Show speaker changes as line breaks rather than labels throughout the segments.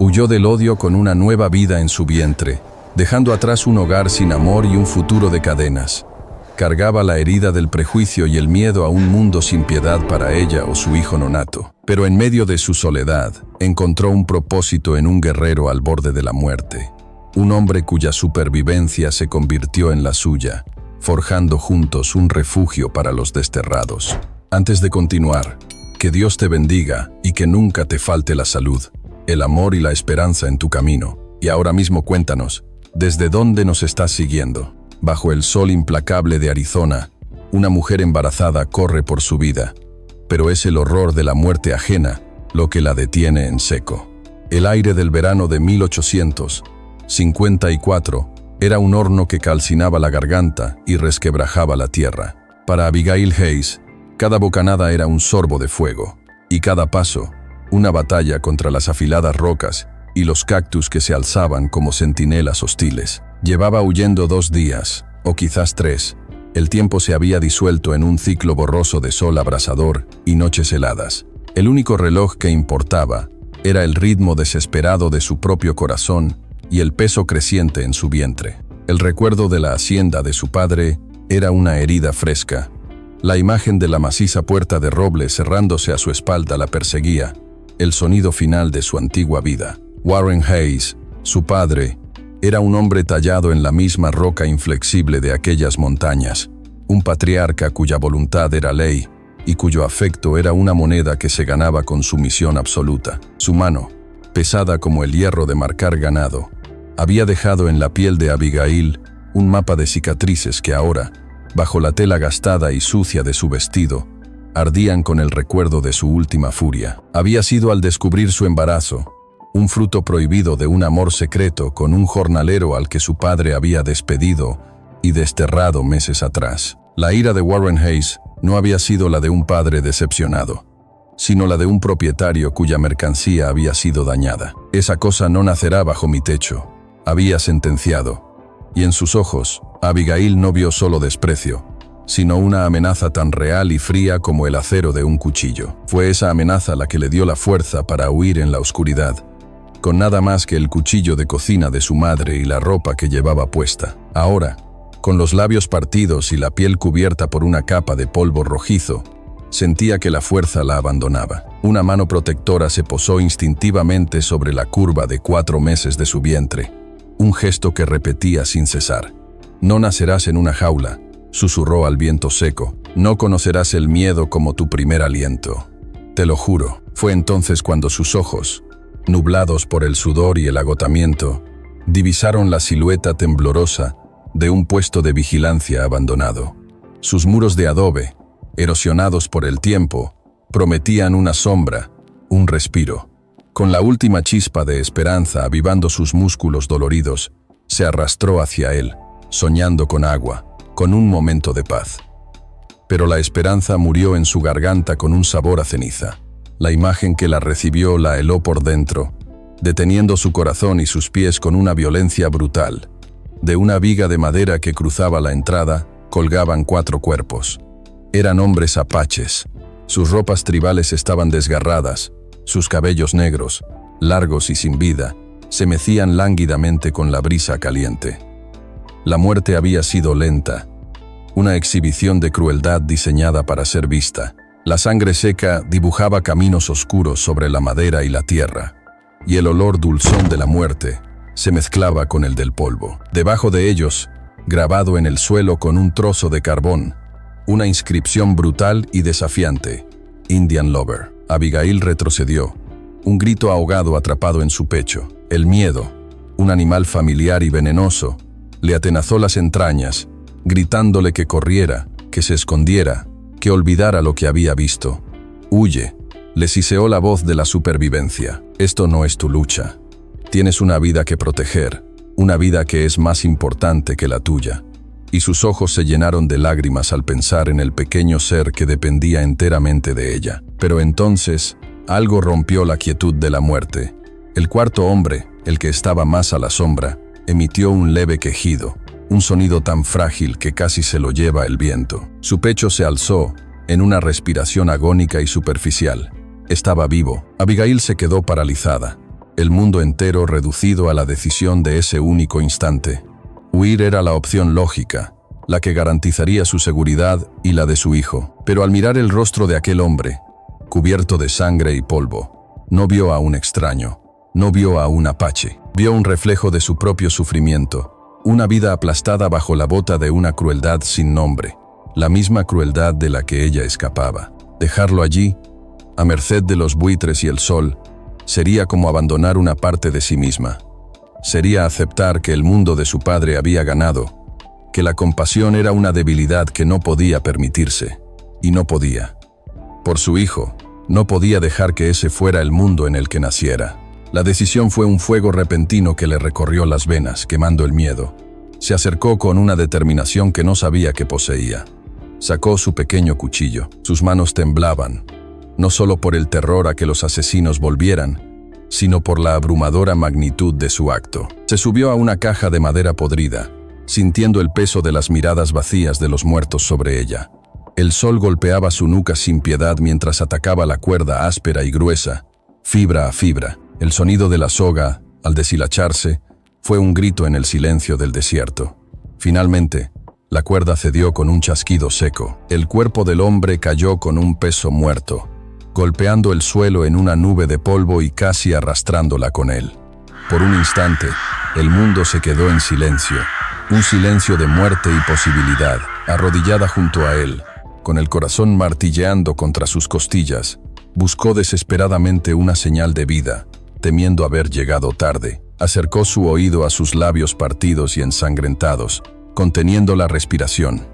Huyó del odio con una nueva vida en su vientre, dejando atrás un hogar sin amor y un futuro de cadenas. Cargaba la herida del prejuicio y el miedo a un mundo sin piedad para ella o su hijo nonato. Pero en medio de su soledad, encontró un propósito en un guerrero al borde de la muerte. Un hombre cuya supervivencia se convirtió en la suya, forjando juntos un refugio para los desterrados. Antes de continuar, que Dios te bendiga y que nunca te falte la salud, el amor y la esperanza en tu camino. Y ahora mismo cuéntanos, ¿desde dónde nos estás siguiendo? Bajo el sol implacable de Arizona, una mujer embarazada corre por su vida, pero es el horror de la muerte ajena lo que la detiene en seco. El aire del verano de 1854 era un horno que calcinaba la garganta y resquebrajaba la tierra. Para Abigail Hayes, cada bocanada era un sorbo de fuego, y cada paso, una batalla contra las afiladas rocas y los cactus que se alzaban como centinelas hostiles. Llevaba huyendo 2 días, o quizás 3. El tiempo se había disuelto en un ciclo borroso de sol abrasador y noches heladas. El único reloj que importaba era el ritmo desesperado de su propio corazón y el peso creciente en su vientre. El recuerdo de la hacienda de su padre era una herida fresca. La imagen de la maciza puerta de roble cerrándose a su espalda la perseguía, el sonido final de su antigua vida. Warren Hayes, su padre, era un hombre tallado en la misma roca inflexible de aquellas montañas, un patriarca cuya voluntad era ley y cuyo afecto era una moneda que se ganaba con sumisión absoluta. Su mano, pesada como el hierro de marcar ganado, había dejado en la piel de Abigail un mapa de cicatrices que ahora, bajo la tela gastada y sucia de su vestido, ardían con el recuerdo de su última furia. Había sido al descubrir su embarazo, un fruto prohibido de un amor secreto con un jornalero al que su padre había despedido y desterrado meses atrás. La ira de Warren Hayes no había sido la de un padre decepcionado, sino la de un propietario cuya mercancía había sido dañada. Esa cosa no nacerá bajo mi techo, había sentenciado, y en sus ojos, Abigail no vio solo desprecio, sino una amenaza tan real y fría como el acero de un cuchillo. Fue esa amenaza la que le dio la fuerza para huir en la oscuridad, con nada más que el cuchillo de cocina de su madre y la ropa que llevaba puesta. Ahora, con los labios partidos y la piel cubierta por una capa de polvo rojizo, sentía que la fuerza la abandonaba. Una mano protectora se posó instintivamente sobre la curva de 4 meses de su vientre, un gesto que repetía sin cesar. «No nacerás en una jaula», susurró al viento seco. «No conocerás el miedo como tu primer aliento. Te lo juro». Fue entonces cuando sus ojos, nublados por el sudor y el agotamiento, divisaron la silueta temblorosa de un puesto de vigilancia abandonado. Sus muros de adobe, erosionados por el tiempo, prometían una sombra, un respiro. Con la última chispa de esperanza avivando sus músculos doloridos, se arrastró hacia él, soñando con agua, con un momento de paz. Pero la esperanza murió en su garganta con un sabor a ceniza. La imagen que la recibió la heló por dentro, deteniendo su corazón y sus pies con una violencia brutal. De una viga de madera que cruzaba la entrada, colgaban 4 cuerpos. Eran hombres apaches. Sus ropas tribales estaban desgarradas, sus cabellos negros, largos y sin vida, se mecían lánguidamente con la brisa caliente. La muerte había sido lenta, una exhibición de crueldad diseñada para ser vista. La sangre seca dibujaba caminos oscuros sobre la madera y la tierra, y el olor dulzón de la muerte se mezclaba con el del polvo. Debajo de ellos, grabado en el suelo con un trozo de carbón, una inscripción brutal y desafiante: Indian Lover. Abigail retrocedió, un grito ahogado atrapado en su pecho. El miedo, un animal familiar y venenoso, le atenazó las entrañas, gritándole que corriera, que se escondiera, que olvidara lo que había visto. «Huye», le siseó la voz de la supervivencia. «Esto no es tu lucha. Tienes una vida que proteger, una vida que es más importante que la tuya». Y sus ojos se llenaron de lágrimas al pensar en el pequeño ser que dependía enteramente de ella. Pero entonces, algo rompió la quietud de la muerte. El cuarto hombre, el que estaba más a la sombra, emitió un leve quejido, un sonido tan frágil que casi se lo lleva el viento. Su pecho se alzó en una respiración agónica y superficial. Estaba vivo. Abigail se quedó paralizada. el mundo entero reducido a la decisión de ese único instante. Huir era la opción lógica, la que garantizaría su seguridad y la de su hijo. Pero al mirar el rostro de aquel hombre, cubierto de sangre y polvo, no vio a un extraño, no vio a un apache, vio un reflejo de su propio sufrimiento, una vida aplastada bajo la bota de una crueldad sin nombre, la misma crueldad de la que ella escapaba. Dejarlo allí, a merced de los buitres y el sol, sería como abandonar una parte de sí misma. Sería aceptar que el mundo de su padre había ganado, que la compasión era una debilidad que no podía permitirse, y no podía. Por su hijo, no podía dejar que ese fuera el mundo en el que naciera. La decisión fue un fuego repentino que le recorrió las venas, quemando el miedo. Se acercó con una determinación que no sabía que poseía. Sacó su pequeño cuchillo. Sus manos temblaban, no solo por el terror a que los asesinos volvieran, sino por la abrumadora magnitud de su acto. Se subió a una caja de madera podrida, sintiendo el peso de las miradas vacías de los muertos sobre ella. El sol golpeaba su nuca sin piedad mientras atacaba la cuerda áspera y gruesa, fibra a fibra. El sonido de la soga, al deshilacharse, fue un grito en el silencio del desierto. Finalmente, la cuerda cedió con un chasquido seco. El cuerpo del hombre cayó con un peso muerto, golpeando el suelo en una nube de polvo y casi arrastrándola con él. Por un instante, el mundo se quedó en silencio, un silencio de muerte y posibilidad. Arrodillada junto a él, con el corazón martilleando contra sus costillas, buscó desesperadamente una señal de vida, temiendo haber llegado tarde. Acercó su oído a sus labios partidos y ensangrentados, conteniendo la respiración.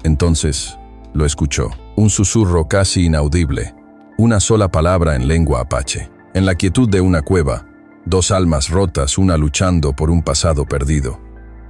Entonces, lo escuchó, un susurro casi inaudible, una sola palabra en lengua apache. En la quietud de una cueva, dos almas rotas, una luchando por un pasado perdido,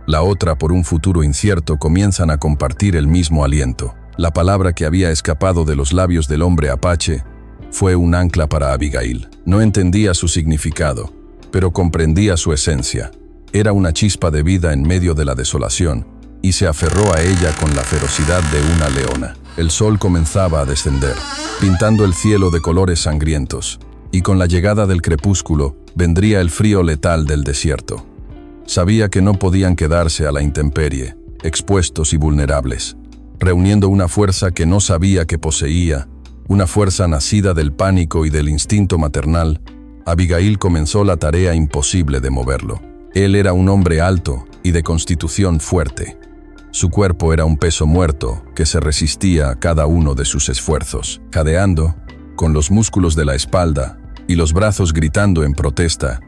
la otra por un futuro incierto, comienzan a compartir el mismo aliento. La palabra que había escapado de los labios del hombre apache fue un ancla para Abigail. No entendía su significado, pero comprendía su esencia. Era una chispa de vida en medio de la desolación, y se aferró a ella con la ferocidad de una leona. El sol comenzaba a descender, pintando el cielo de colores sangrientos, y con la llegada del crepúsculo vendría el frío letal del desierto. Sabía que no podían quedarse a la intemperie, expuestos y vulnerables. Reuniendo una fuerza que no sabía que poseía, una fuerza nacida del pánico y del instinto maternal, Abigail comenzó la tarea imposible de moverlo. Él era un hombre alto y de constitución fuerte. Su cuerpo era un peso muerto que se resistía a cada uno de sus esfuerzos. Jadeando, con los músculos de la espalda y los brazos gritando en protesta,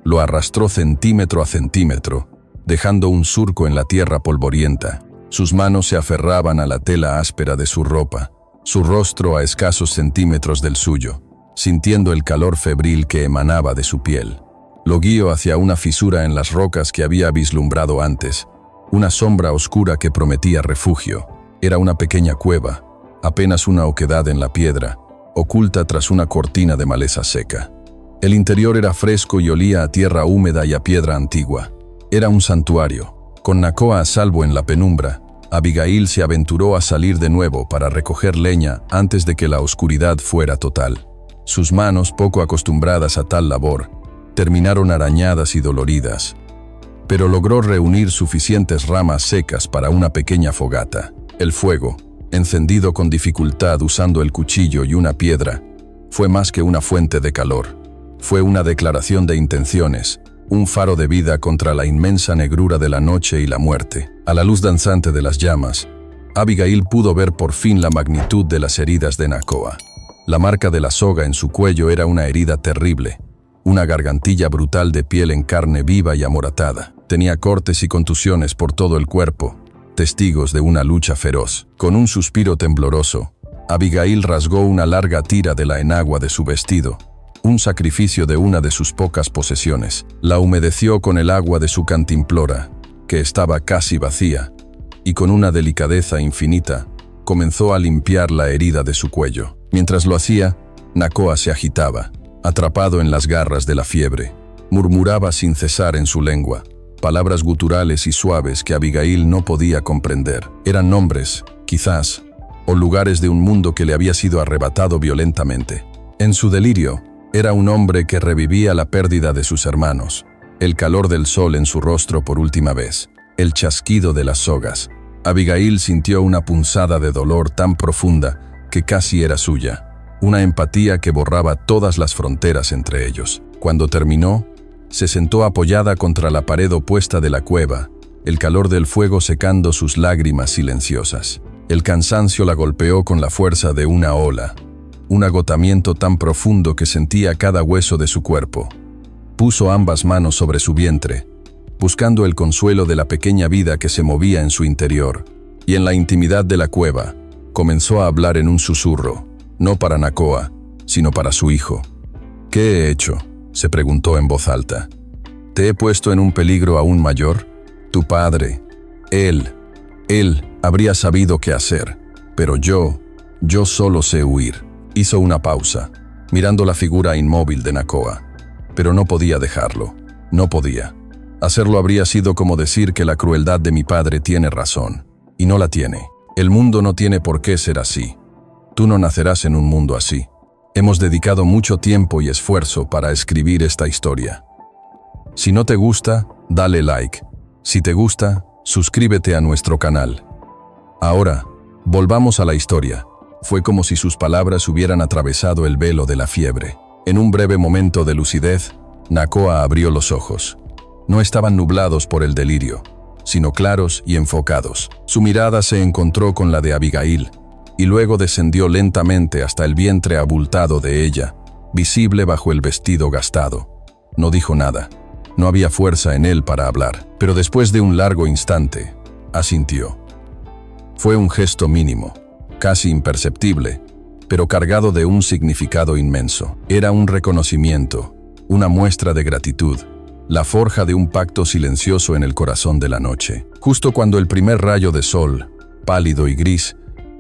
lo arrastró centímetro a centímetro, dejando un surco en la tierra polvorienta. Sus manos se aferraban a la tela áspera de su ropa, su rostro a escasos centímetros del suyo, sintiendo el calor febril que emanaba de su piel. Lo guió hacia una fisura en las rocas que había vislumbrado antes, una sombra oscura que prometía refugio. Era una pequeña cueva, apenas una oquedad en la piedra, oculta tras una cortina de maleza seca. El interior era fresco y olía a tierra húmeda y a piedra antigua. Era un santuario. Con Nakoa a salvo en la penumbra, Abigail se aventuró a salir de nuevo para recoger leña antes de que la oscuridad fuera total. Sus manos, poco acostumbradas a tal labor, terminaron arañadas y doloridas, pero logró reunir suficientes ramas secas para una pequeña fogata. El fuego, encendido con dificultad usando el cuchillo y una piedra, fue más que una fuente de calor. Fue una declaración de intenciones, un faro de vida contra la inmensa negrura de la noche y la muerte. A la luz danzante de las llamas, Abigail pudo ver por fin la magnitud de las heridas de Nakoa. La marca de la soga en su cuello era una herida terrible, una gargantilla brutal de piel en carne viva y amoratada. Tenía cortes y contusiones por todo el cuerpo, testigos de una lucha feroz. Con un suspiro tembloroso, Abigail rasgó una larga tira de la enagua de su vestido, un sacrificio de una de sus pocas posesiones. La humedeció con el agua de su cantimplora, que estaba casi vacía, y con una delicadeza infinita, comenzó a limpiar la herida de su cuello. Mientras lo hacía, Nakoa se agitaba, atrapado en las garras de la fiebre. Murmuraba sin cesar en su lengua, palabras guturales y suaves que Abigail no podía comprender. Eran nombres, quizás, o lugares de un mundo que le había sido arrebatado violentamente. En su delirio, Era un hombre que revivía la pérdida de sus hermanos, el calor del sol en su rostro por última vez, el chasquido de las sogas. Abigail sintió una punzada de dolor tan profunda que casi era suya, una empatía que borraba todas las fronteras entre ellos. Cuando terminó, se sentó apoyada contra la pared opuesta de la cueva, el calor del fuego secando sus lágrimas silenciosas. El cansancio la golpeó con la fuerza de una ola, un agotamiento tan profundo que sentía cada hueso de su cuerpo. Puso ambas manos sobre su vientre, buscando el consuelo de la pequeña vida que se movía en su interior, y en la intimidad de la cueva, comenzó a hablar en un susurro, no para Nakoa, sino para su hijo. «¿Qué he hecho?», se preguntó en voz alta. «¿Te he puesto en un peligro aún mayor? Tu padre, él habría sabido qué hacer, pero yo solo sé huir». Hizo una pausa, mirando la figura inmóvil de Nakoa, pero no podía dejarlo, no podía. Hacerlo habría sido como decir que la crueldad de mi padre tiene razón, y no la tiene. El mundo no tiene por qué ser así. Tú no nacerás en un mundo así. Hemos dedicado mucho tiempo y esfuerzo para escribir esta historia. Si no te gusta, dale like. Si te gusta, suscríbete a nuestro canal. Ahora, volvamos a la historia. Fue como si sus palabras hubieran atravesado el velo de la fiebre. En un breve momento de lucidez, Nakoa abrió los ojos. No estaban nublados por el delirio, sino claros y enfocados. Su mirada se encontró con la de Abigail, y luego descendió lentamente hasta el vientre abultado de ella, visible bajo el vestido gastado. No dijo nada. No había fuerza en él para hablar, pero después de un largo instante, asintió. Fue un gesto mínimo, casi imperceptible, pero cargado de un significado inmenso. Era un reconocimiento, una muestra de gratitud, la forja de un pacto silencioso en el corazón de la noche. Justo cuando el primer rayo de sol, pálido y gris,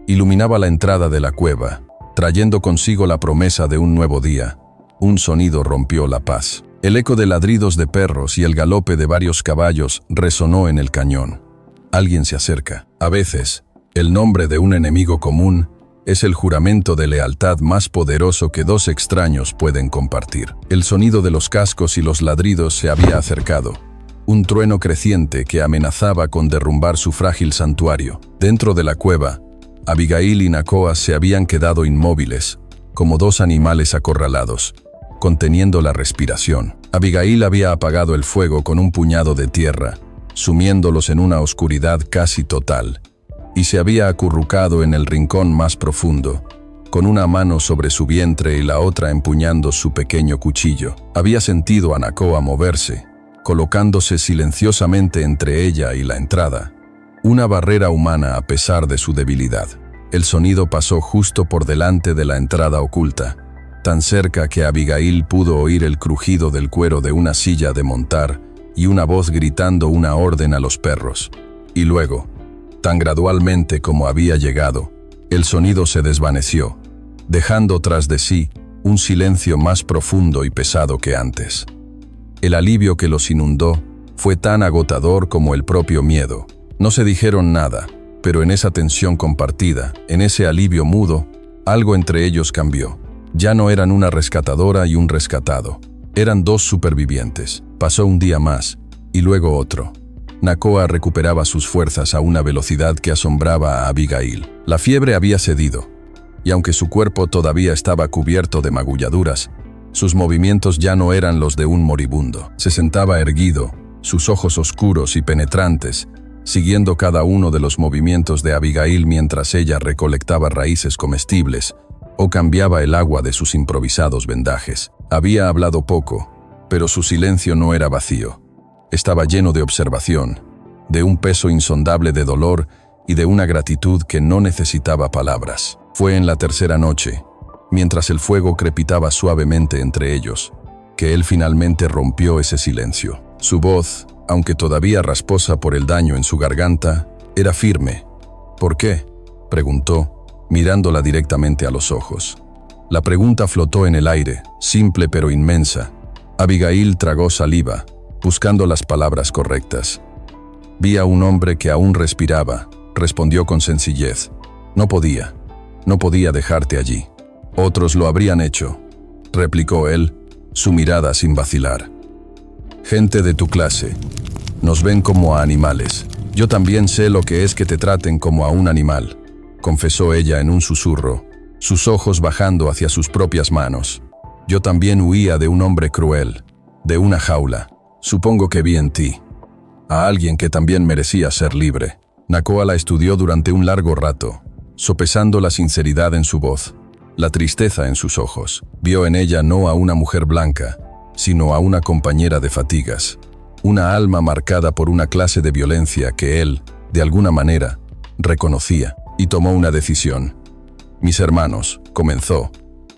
iluminaba la entrada de la cueva, trayendo consigo la promesa de un nuevo día, un sonido rompió la paz. El eco de ladridos de perros y el galope de varios caballos resonó en el cañón. Alguien se acerca. A veces, el nombre de un enemigo común es el juramento de lealtad más poderoso que dos extraños pueden compartir. El sonido de los cascos y los ladridos se había acercado, un trueno creciente que amenazaba con derrumbar su frágil santuario. Dentro de la cueva, Abigail y Nakoa se habían quedado inmóviles, como dos animales acorralados, conteniendo la respiración. Abigail había apagado el fuego con un puñado de tierra, sumiéndolos en una oscuridad casi total, y se había acurrucado en el rincón más profundo, con una mano sobre su vientre y la otra empuñando su pequeño cuchillo. Había sentido a Nakoa moverse, colocándose silenciosamente entre ella y la entrada, una barrera humana a pesar de su debilidad. El sonido pasó justo por delante de la entrada oculta, tan cerca que Abigail pudo oír el crujido del cuero de una silla de montar y una voz gritando una orden a los perros. Y luego, tan gradualmente como había llegado, el sonido se desvaneció, dejando tras de sí un silencio más profundo y pesado que antes. El alivio que los inundó fue tan agotador como el propio miedo. No se dijeron nada, pero en esa tensión compartida, en ese alivio mudo, algo entre ellos cambió. Ya no eran una rescatadora y un rescatado. Eran dos supervivientes. Pasó un día más, y luego otro. Nakoa recuperaba sus fuerzas a una velocidad que asombraba a Abigail. La fiebre había cedido, y aunque su cuerpo todavía estaba cubierto de magulladuras, sus movimientos ya no eran los de un moribundo. Se sentaba erguido, sus ojos oscuros y penetrantes, siguiendo cada uno de los movimientos de Abigail mientras ella recolectaba raíces comestibles o cambiaba el agua de sus improvisados vendajes. Había hablado poco, pero su silencio no era vacío. Estaba lleno de observación, de un peso insondable de dolor y de una gratitud que no necesitaba palabras. Fue en la tercera noche, mientras el fuego crepitaba suavemente entre ellos, que él finalmente rompió ese silencio. Su voz, aunque todavía rasposa por el daño en su garganta, era firme. «¿Por qué?», preguntó, mirándola directamente a los ojos. La pregunta flotó en el aire, simple pero inmensa. Abigail tragó saliva, buscando las palabras correctas. «Vi a un hombre que aún respiraba», respondió con sencillez. No podía dejarte allí. Otros lo habrían hecho», replicó él, su mirada sin vacilar. Gente de tu clase. Nos ven como a animales. Yo también sé lo que es que te traten como a un animal, confesó ella en un susurro, sus ojos bajando hacia sus propias manos. Yo también huía de un hombre cruel, de una jaula. Supongo que vi en ti a alguien que también merecía ser libre. Nakoa la estudió durante un largo rato, sopesando la sinceridad en su voz, la tristeza en sus ojos. Vio en ella no a una mujer blanca, sino a una compañera de fatigas, una alma marcada por una clase de violencia que él, de alguna manera, reconocía, y tomó una decisión. Mis hermanos, comenzó,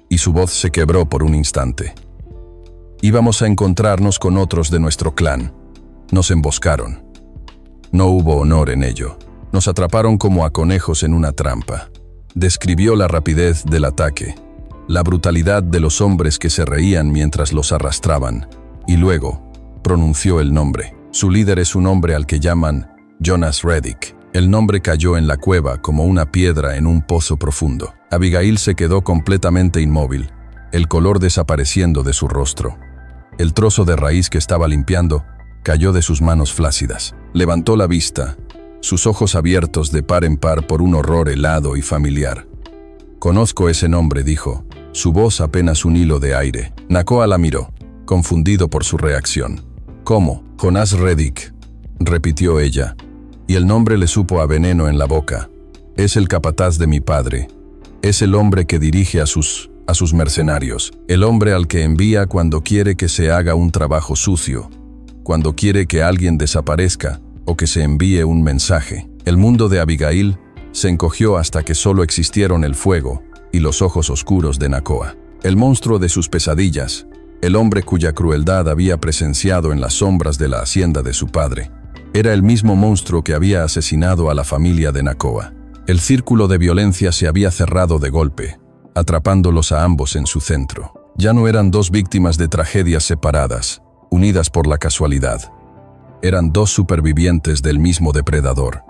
y su voz se quebró por un instante. Íbamos a encontrarnos con otros de nuestro clan. Nos emboscaron. No hubo honor en ello. Nos atraparon como a conejos en una trampa. Describió la rapidez del ataque, la brutalidad de los hombres que se reían mientras los arrastraban, y luego pronunció el nombre. Su líder es un hombre al que llaman Jonas Reddick. El nombre cayó en la cueva como una piedra en un pozo profundo. Abigail se quedó completamente inmóvil, el color desapareciendo de su rostro. El trozo de raíz que estaba limpiando cayó de sus manos flácidas. Levantó la vista, sus ojos abiertos de par en par por un horror helado y familiar. Conozco ese nombre, dijo, su voz apenas un hilo de aire. Nakoa la miró, confundido por su reacción. ¿Cómo? Jonas Reddick, repitió ella, y el nombre le supo a veneno en la boca. Es el capataz de mi padre. Es el hombre que dirige a sus mercenarios. El hombre al que envía cuando quiere que se haga un trabajo sucio, cuando quiere que alguien desaparezca o que se envíe un mensaje. El mundo de Abigail se encogió hasta que solo existieron el fuego y los ojos oscuros de Nakoa. El monstruo de sus pesadillas, el hombre cuya crueldad había presenciado en las sombras de la hacienda de su padre. Era el mismo monstruo que había asesinado a la familia de Nakoa. El círculo de violencia se había cerrado de golpe, atrapándolos a ambos en su centro. Ya no eran dos víctimas de tragedias separadas, unidas por la casualidad. Eran dos supervivientes del mismo depredador.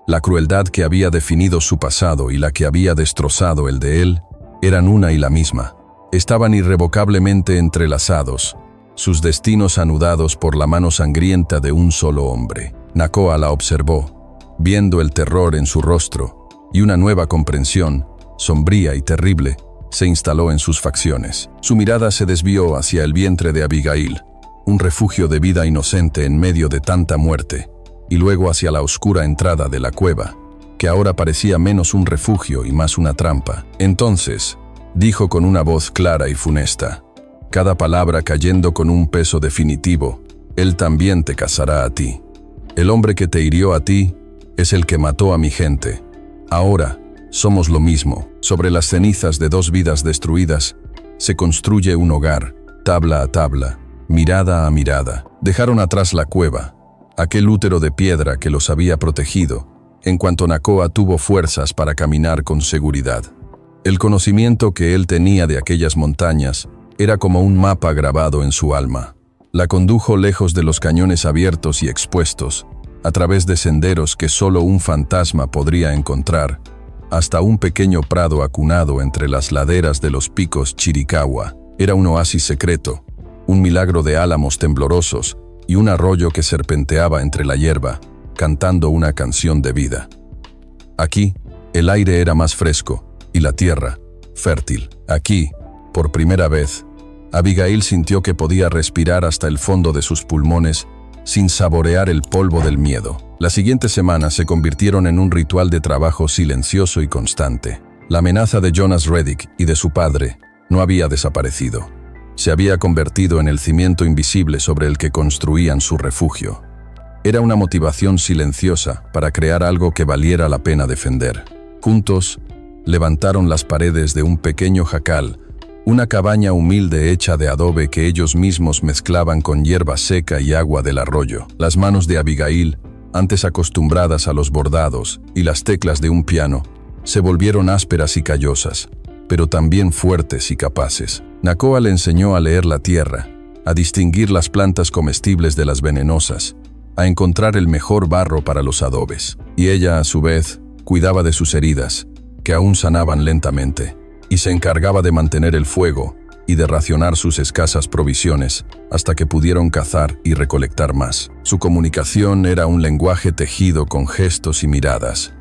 La crueldad que había definido su pasado y la que había destrozado el de él eran una y la misma. Estaban irrevocablemente entrelazados, sus destinos anudados por la mano sangrienta de un solo hombre. Nakoa la observó, viendo el terror en su rostro, y una nueva comprensión, sombría y terrible, se instaló en sus facciones. Su mirada se desvió hacia el vientre de Abigail, un refugio de vida inocente en medio de tanta muerte, y luego hacia la oscura entrada de la cueva, que ahora parecía menos un refugio y más una trampa. Entonces, dijo con una voz clara y funesta, cada palabra cayendo con un peso definitivo, él también te cazará a ti. El hombre que te hirió a ti es el que mató a mi gente. Ahora, somos lo mismo. Sobre las cenizas de dos vidas destruidas, se construye un hogar, tabla a tabla, mirada a mirada. Dejaron atrás la cueva, aquel útero de piedra que los había protegido, en cuanto Nakoa tuvo fuerzas para caminar con seguridad. El conocimiento que él tenía de aquellas montañas era como un mapa grabado en su alma. La condujo lejos de los cañones abiertos y expuestos, a través de senderos que solo un fantasma podría encontrar, hasta un pequeño prado acunado entre las laderas de los picos Chiricahua. Era un oasis secreto, un milagro de álamos temblorosos y un arroyo que serpenteaba entre la hierba, cantando una canción de vida. Aquí, el aire era más fresco y la tierra, fértil. Aquí, por primera vez, Abigail sintió que podía respirar hasta el fondo de sus pulmones sin saborear el polvo del miedo. Las siguientes semanas se convirtieron en un ritual de trabajo silencioso y constante. La amenaza de Jonas Reddick y de su padre no había desaparecido. Se había convertido en el cimiento invisible sobre el que construían su refugio. Era una motivación silenciosa para crear algo que valiera la pena defender. Juntos, levantaron las paredes de un pequeño jacal, una cabaña humilde hecha de adobe que ellos mismos mezclaban con hierba seca y agua del arroyo. Las manos de Abigail, antes acostumbradas a los bordados y las teclas de un piano, se volvieron ásperas y callosas, pero también fuertes y capaces. Nakoa le enseñó a leer la tierra, a distinguir las plantas comestibles de las venenosas, a encontrar el mejor barro para los adobes. Y ella, a su vez, cuidaba de sus heridas, que aún sanaban lentamente, y se encargaba de mantener el fuego, y de racionar sus escasas provisiones hasta que pudieron cazar y recolectar más. Su comunicación era un lenguaje tejido con gestos y miradas.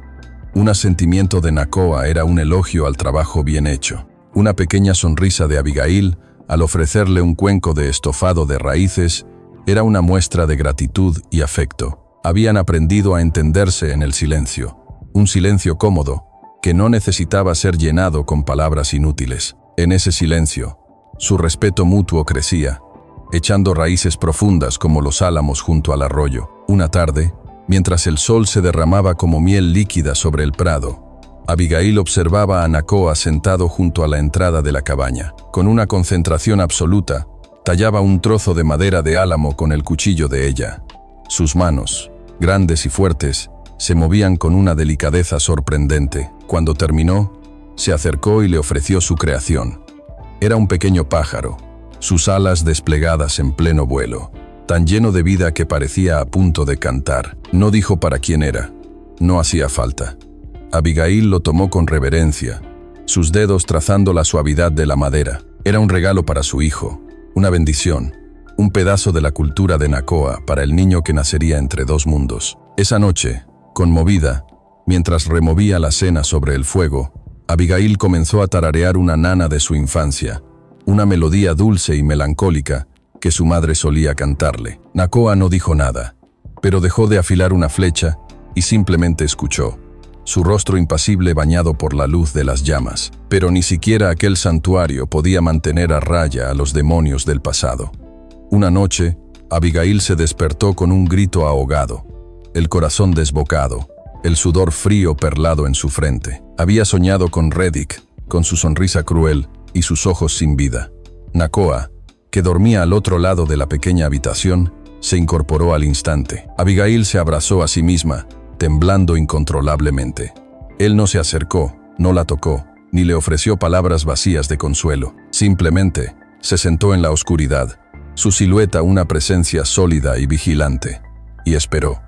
Un asentimiento de Nakoa era un elogio al trabajo bien hecho. Una pequeña sonrisa de Abigail, al ofrecerle un cuenco de estofado de raíces, era una muestra de gratitud y afecto. Habían aprendido a entenderse en el silencio, un silencio cómodo, que no necesitaba ser llenado con palabras inútiles. En ese silencio, su respeto mutuo crecía, echando raíces profundas como los álamos junto al arroyo. Una tarde, mientras el sol se derramaba como miel líquida sobre el prado, Abigail observaba a Nakoa sentado junto a la entrada de la cabaña. Con una concentración absoluta, tallaba un trozo de madera de álamo con el cuchillo de ella. Sus manos, grandes y fuertes, se movían con una delicadeza sorprendente. Cuando terminó, se acercó y le ofreció su creación. Era un pequeño pájaro, sus alas desplegadas en pleno vuelo, tan lleno de vida que parecía a punto de cantar. No dijo para quién era, no hacía falta. Abigail lo tomó con reverencia, sus dedos trazando la suavidad de la madera. Era un regalo para su hijo, una bendición, un pedazo de la cultura de Nakoa para el niño que nacería entre dos mundos. Esa noche, conmovida, mientras removía la cena sobre el fuego, Abigail comenzó a tararear una nana de su infancia, una melodía dulce y melancólica que su madre solía cantarle. Nakoa no dijo nada, pero dejó de afilar una flecha y simplemente escuchó, su rostro impasible bañado por la luz de las llamas. Pero ni siquiera aquel santuario podía mantener a raya a los demonios del pasado. Una noche, Abigail se despertó con un grito ahogado, el corazón desbocado, el sudor frío perlado en su frente. Había soñado con Reddick, con su sonrisa cruel y sus ojos sin vida. Nakoa, que dormía al otro lado de la pequeña habitación, se incorporó al instante. Abigail se abrazó a sí misma, temblando incontrolablemente. Él no se acercó, no la tocó, ni le ofreció palabras vacías de consuelo. Simplemente, se sentó en la oscuridad, su silueta una presencia sólida y vigilante, y esperó.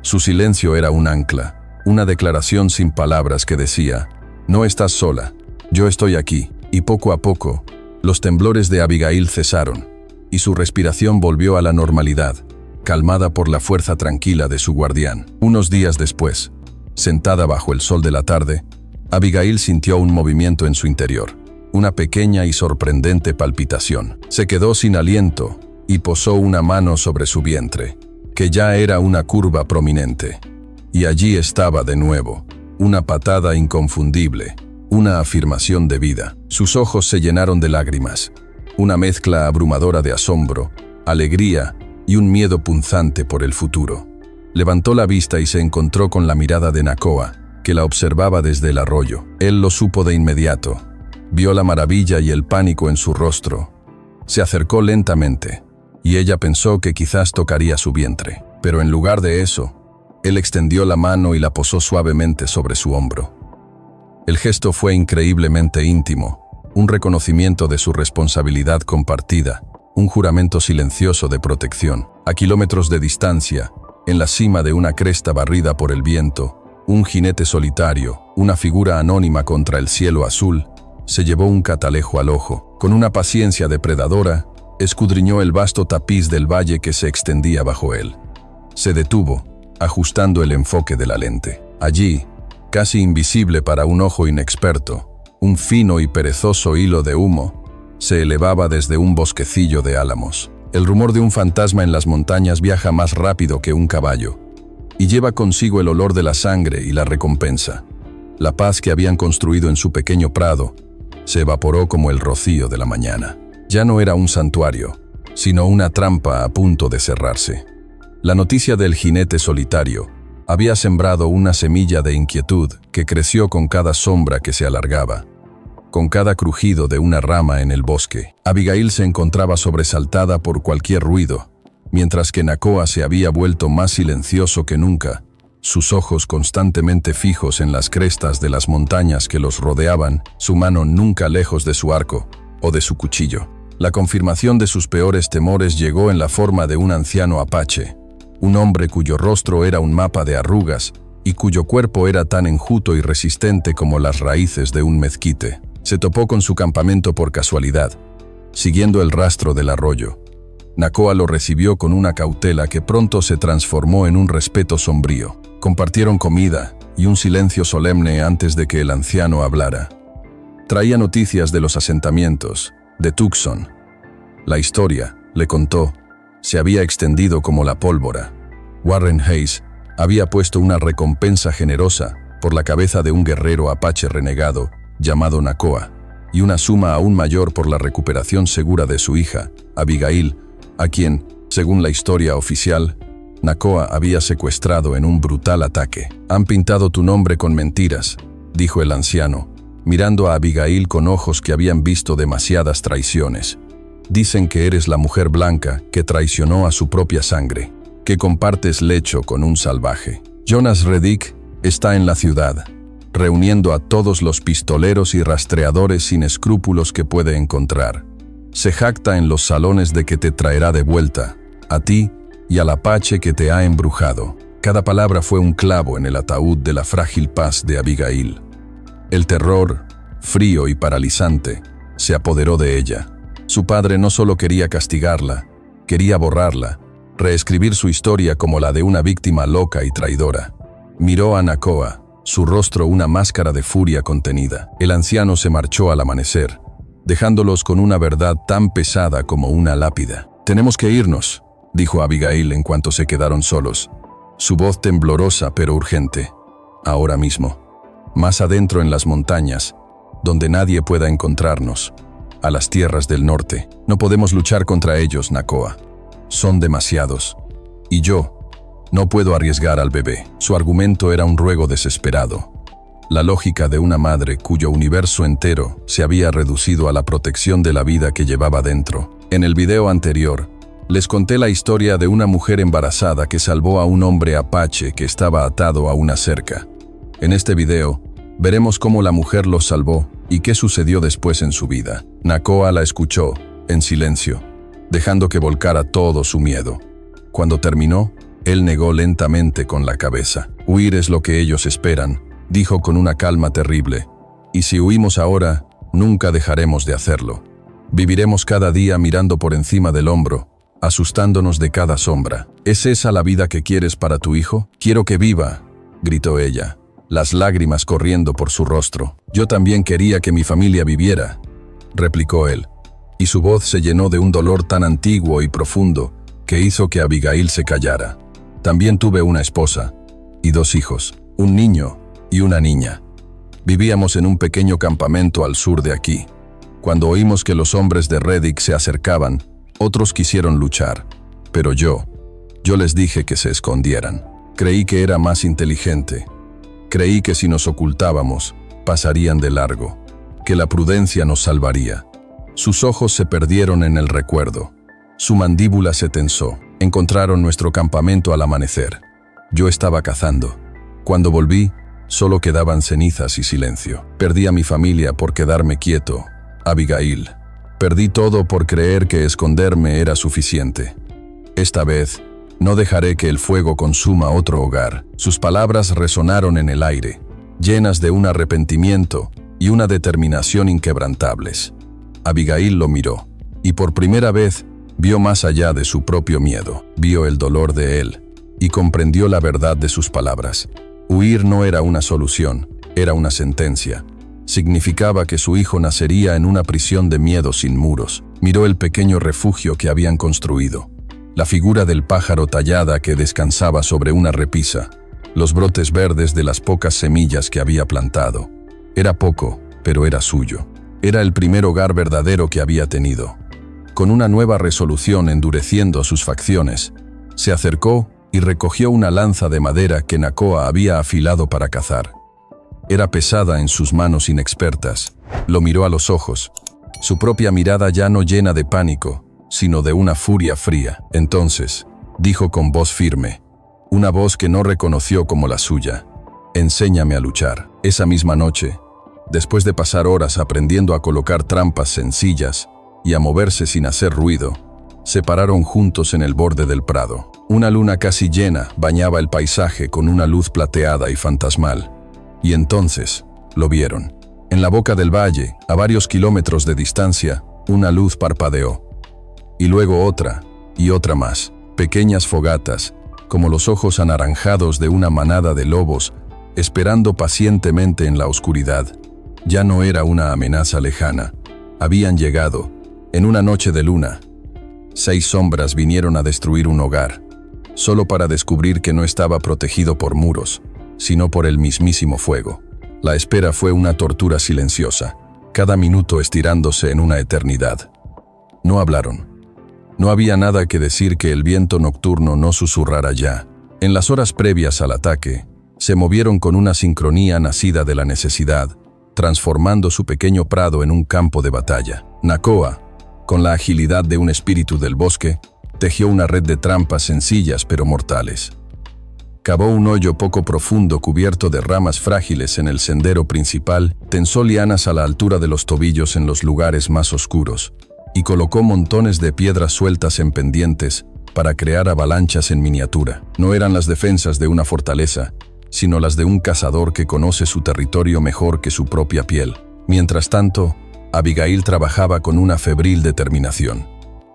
Su silencio era un ancla, una declaración sin palabras que decía, no estás sola, yo estoy aquí. Y poco a poco, los temblores de Abigail cesaron, y su respiración volvió a la normalidad, calmada por la fuerza tranquila de su guardián. Unos días después, sentada bajo el sol de la tarde, Abigail sintió un movimiento en su interior, una pequeña y sorprendente palpitación. Se quedó sin aliento y posó una mano sobre su vientre, que ya era una curva prominente. Y allí estaba de nuevo, una patada inconfundible, una afirmación de vida. Sus ojos se llenaron de lágrimas, una mezcla abrumadora de asombro, alegría y un miedo punzante por el futuro. Levantó la vista y se encontró con la mirada de Nakoa, que la observaba desde el arroyo. Él lo supo de inmediato. Vio la maravilla y el pánico en su rostro. Se acercó lentamente, y ella pensó que quizás tocaría su vientre. Pero en lugar de eso, él extendió la mano y la posó suavemente sobre su hombro. El gesto fue increíblemente íntimo, un reconocimiento de su responsabilidad compartida, un juramento silencioso de protección. A kilómetros de distancia, en la cima de una cresta barrida por el viento, un jinete solitario, una figura anónima contra el cielo azul, se llevó un catalejo al ojo. Con una paciencia depredadora, escudriñó el vasto tapiz del valle que se extendía bajo él. Se detuvo, ajustando el enfoque de la lente. Allí, casi invisible para un ojo inexperto, un fino y perezoso hilo de humo se elevaba desde un bosquecillo de álamos. El rumor de un fantasma en las montañas viaja más rápido que un caballo, y lleva consigo el olor de la sangre y la recompensa. La paz que habían construido en su pequeño prado se evaporó como el rocío de la mañana. Ya no era un santuario, sino una trampa a punto de cerrarse. La noticia del jinete solitario había sembrado una semilla de inquietud que creció con cada sombra que se alargaba, con cada crujido de una rama en el bosque. Abigail se encontraba sobresaltada por cualquier ruido, mientras que Nakoa se había vuelto más silencioso que nunca, sus ojos constantemente fijos en las crestas de las montañas que los rodeaban, su mano nunca lejos de su arco o de su cuchillo. La confirmación de sus peores temores llegó en la forma de un anciano apache, un hombre cuyo rostro era un mapa de arrugas y cuyo cuerpo era tan enjuto y resistente como las raíces de un mezquite. Se topó con su campamento por casualidad, siguiendo el rastro del arroyo. Nakoa lo recibió con una cautela que pronto se transformó en un respeto sombrío. Compartieron comida y un silencio solemne antes de que el anciano hablara. Traía noticias de los asentamientos, de Tucson. La historia, le contó, se había extendido como la pólvora. Warren Hayes había puesto una recompensa generosa por la cabeza de un guerrero apache renegado llamado Nakoa, y una suma aún mayor por la recuperación segura de su hija, Abigail, a quien, según la historia oficial, Nakoa había secuestrado en un brutal ataque. «Han pintado tu nombre con mentiras», dijo el anciano, mirando a Abigail con ojos que habían visto demasiadas traiciones. «Dicen que eres la mujer blanca que traicionó a su propia sangre, que compartes lecho con un salvaje. Jonas Reddick está en la ciudad, reuniendo a todos los pistoleros y rastreadores sin escrúpulos que puede encontrar. Se jacta en los salones de que te traerá de vuelta, a ti y al apache que te ha embrujado». Cada palabra fue un clavo en el ataúd de la frágil paz de Abigail. El terror, frío y paralizante, se apoderó de ella. Su padre no solo quería castigarla, quería borrarla, reescribir su historia como la de una víctima loca y traidora. Miró a Nakoa, su rostro una máscara de furia contenida. El anciano se marchó al amanecer, dejándolos con una verdad tan pesada como una lápida. «Tenemos que irnos», dijo Abigail en cuanto se quedaron solos, su voz temblorosa pero urgente. «Ahora mismo. Más adentro en las montañas, donde nadie pueda encontrarnos. A las tierras del norte. No podemos luchar contra ellos, Nakoa. Son demasiados. Y yo no puedo arriesgar al bebé». Su argumento era un ruego desesperado. La lógica de una madre cuyo universo entero se había reducido a la protección de la vida que llevaba dentro. En el video anterior, les conté la historia de una mujer embarazada que salvó a un hombre apache que estaba atado a una cerca. En este video, veremos cómo la mujer los salvó y qué sucedió después en su vida. Nakoa la escuchó, en silencio, dejando que volcara todo su miedo. Cuando terminó, él negó lentamente con la cabeza. «Huir es lo que ellos esperan», dijo con una calma terrible. «Y si huimos ahora, nunca dejaremos de hacerlo. Viviremos cada día mirando por encima del hombro, asustándonos de cada sombra. ¿Es esa la vida que quieres para tu hijo? Quiero que viva», gritó ella, las lágrimas corriendo por su rostro. «Yo también quería que mi familia viviera», replicó él, y su voz se llenó de un dolor tan antiguo y profundo que hizo que Abigail se callara. «También tuve una esposa y 2 hijos, un niño y una niña. Vivíamos en un pequeño campamento al sur de aquí. Cuando oímos que los hombres de Reddick se acercaban, otros quisieron luchar, pero yo les dije que se escondieran. Creí que era más inteligente. Creí que si nos ocultábamos, pasarían de largo, que la prudencia nos salvaría». Sus ojos se perdieron en el recuerdo. Su mandíbula se tensó. Encontraron nuestro campamento al amanecer. Yo estaba cazando. Cuando volví, solo quedaban cenizas y silencio. Perdí a mi familia por quedarme quieto, Abigail. Perdí todo por creer que esconderme era suficiente. Esta vez, no dejaré que el fuego consuma otro hogar. Sus palabras resonaron en el aire, llenas de un arrepentimiento y una determinación inquebrantables. Abigail lo miró, y por primera vez vio más allá de su propio miedo. Vio el dolor de él, y comprendió la verdad de sus palabras. Huir no era una solución, era una sentencia. Significaba que su hijo nacería en una prisión de miedo sin muros. Miró el pequeño refugio que habían construido, la figura del pájaro tallada que descansaba sobre una repisa, los brotes verdes de las pocas semillas que había plantado. Era poco, pero era suyo. Era el primer hogar verdadero que había tenido. Con una nueva resolución endureciendo sus facciones, se acercó y recogió una lanza de madera que Nakoa había afilado para cazar. Era pesada en sus manos inexpertas. Lo miró a los ojos, su propia mirada ya no llena de pánico, sino de una furia fría. Entonces, dijo con voz firme, una voz que no reconoció como la suya: «Enséñame a luchar». Esa misma noche, después de pasar horas aprendiendo a colocar trampas sencillas y a moverse sin hacer ruido, se pararon juntos en el borde del prado. Una luna casi llena bañaba el paisaje con una luz plateada y fantasmal. Y entonces, lo vieron. En la boca del valle, a varios kilómetros de distancia, Una luz parpadeó. Y luego otra, y otra más. Pequeñas fogatas, como los ojos anaranjados de una manada de lobos, esperando pacientemente en la oscuridad. Ya no era una amenaza lejana. Habían llegado, en una noche de luna. 6 sombras vinieron a destruir un hogar, solo para descubrir que no estaba protegido por muros, sino por el mismísimo fuego. La espera fue una tortura silenciosa, cada minuto estirándose en una eternidad. No hablaron. No había nada que decir que el viento nocturno no susurrara ya. En las horas previas al ataque, se movieron con una sincronía nacida de la necesidad, transformando su pequeño prado en un campo de batalla. Nakoa, con la agilidad de un espíritu del bosque, tejió una red de trampas sencillas pero mortales. Cavó un hoyo poco profundo cubierto de ramas frágiles en el sendero principal, tensó lianas a la altura de los tobillos en los lugares más oscuros, y colocó montones de piedras sueltas en pendientes para crear avalanchas en miniatura. No eran las defensas de una fortaleza, sino las de un cazador que conoce su territorio mejor que su propia piel. Mientras tanto, Abigail trabajaba con una febril determinación.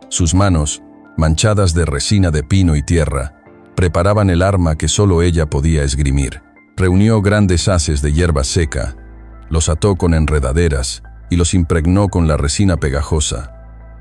Sus manos, manchadas de resina de pino y tierra, preparaban el arma que solo ella podía esgrimir. Reunió grandes haces de hierba seca, los ató con enredaderas y los impregnó con la resina pegajosa,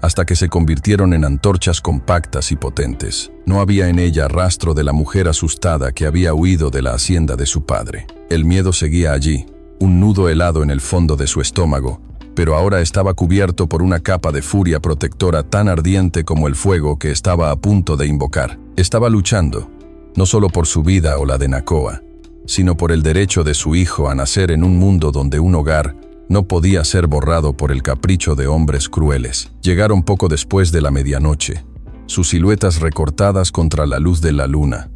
hasta que se convirtieron en antorchas compactas y potentes. No había en ella rastro de la mujer asustada que había huido de la hacienda de su padre. El miedo seguía allí, un nudo helado en el fondo de su estómago, pero ahora estaba cubierto por una capa de furia protectora tan ardiente como el fuego que estaba a punto de invocar. Estaba luchando, no solo por su vida o la de Nakoa, sino por el derecho de su hijo a nacer en un mundo donde un hogar no podía ser borrado por el capricho de hombres crueles. Llegaron poco después de la medianoche, sus siluetas recortadas contra la luz de la luna.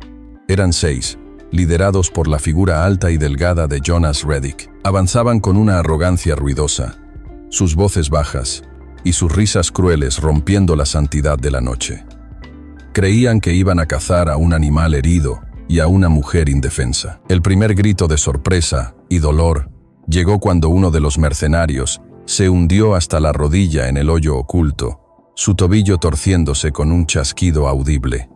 Eran 6, liderados por la figura alta y delgada de Jonas Reddick. Avanzaban con una arrogancia ruidosa, sus voces bajas y sus risas crueles rompiendo la santidad de la noche. Creían que iban a cazar a un animal herido y a una mujer indefensa. El primer grito de sorpresa y dolor llegó cuando uno de los mercenarios se hundió hasta la rodilla en el hoyo oculto, su tobillo torciéndose con un chasquido audible.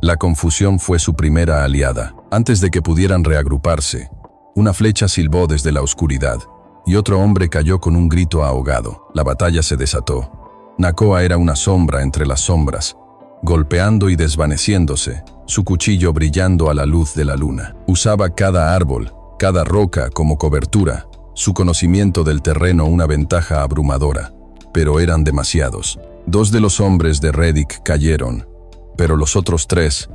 La confusión fue su primera aliada. Antes de que pudieran reagruparse, una flecha silbó desde la oscuridad, y otro hombre cayó con un grito ahogado. La batalla se desató. Nakoa era una sombra entre las sombras, golpeando y desvaneciéndose, su cuchillo brillando a la luz de la luna. Usaba cada árbol, cada roca como cobertura, su conocimiento del terreno una ventaja abrumadora, pero eran demasiados. 2 de los hombres de Reddick cayeron, pero los otros 3,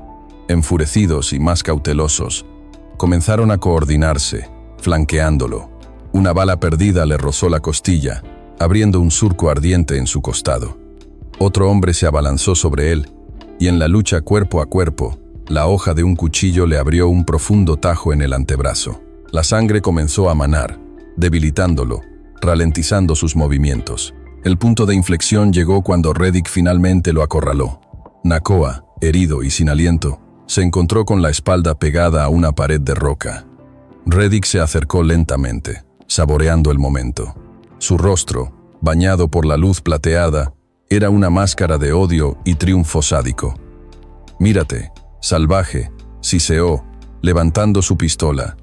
enfurecidos y más cautelosos, comenzaron a coordinarse, flanqueándolo. Una bala perdida le rozó la costilla, abriendo un surco ardiente en su costado. Otro hombre se abalanzó sobre él, y en la lucha cuerpo a cuerpo, la hoja de un cuchillo le abrió un profundo tajo en el antebrazo. La sangre comenzó a manar, debilitándolo, ralentizando sus movimientos. El punto de inflexión llegó cuando Reddick finalmente lo acorraló. Nakoa, herido y sin aliento, se encontró con la espalda pegada a una pared de roca. Reddick se acercó lentamente, saboreando el momento. Su rostro, bañado por la luz plateada, era una máscara de odio y triunfo sádico. «Mírate, salvaje», siseó, levantando su pistola.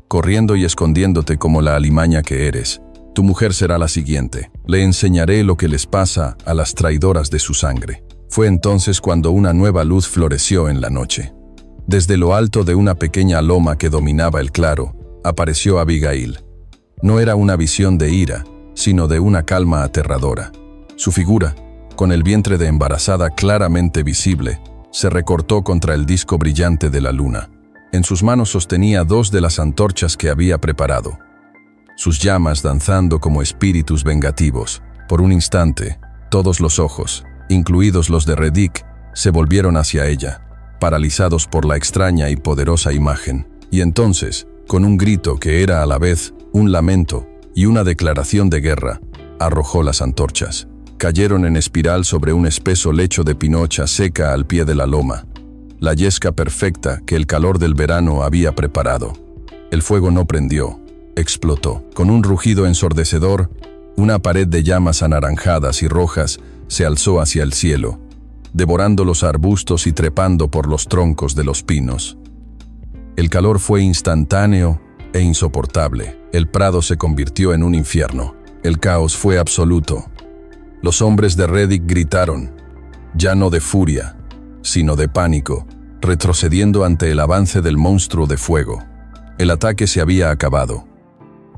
«Corriendo y escondiéndote como la alimaña que eres. Tu mujer será la siguiente. Le enseñaré lo que les pasa a las traidoras de su sangre». Fue entonces cuando una nueva luz floreció en la noche. Desde lo alto de una pequeña loma que dominaba el claro, apareció Abigail. No era una visión de ira, sino de una calma aterradora. Su figura, con el vientre de embarazada claramente visible, se recortó contra el disco brillante de la luna. En sus manos sostenía 2 de las antorchas que había preparado, sus llamas danzando como espíritus vengativos. Por un instante, todos los ojos, incluidos los de Reddick, se volvieron hacia ella, paralizados por la extraña y poderosa imagen. Y entonces, con un grito que era a la vez un lamento y una declaración de guerra, arrojó las antorchas. Cayeron en espiral sobre un espeso lecho de pinocha seca al pie de la loma, la yesca perfecta que el calor del verano había preparado. El fuego no prendió, explotó. Con un rugido ensordecedor, Una pared de llamas anaranjadas y rojas se alzó hacia el cielo, devorando los arbustos y trepando por los troncos de los pinos. El calor fue instantáneo e insoportable. El prado se convirtió en un infierno. El caos fue absoluto. Los hombres de Reddick gritaron, ya no de furia, sino de pánico, retrocediendo ante el avance del monstruo de fuego. El ataque se había acabado.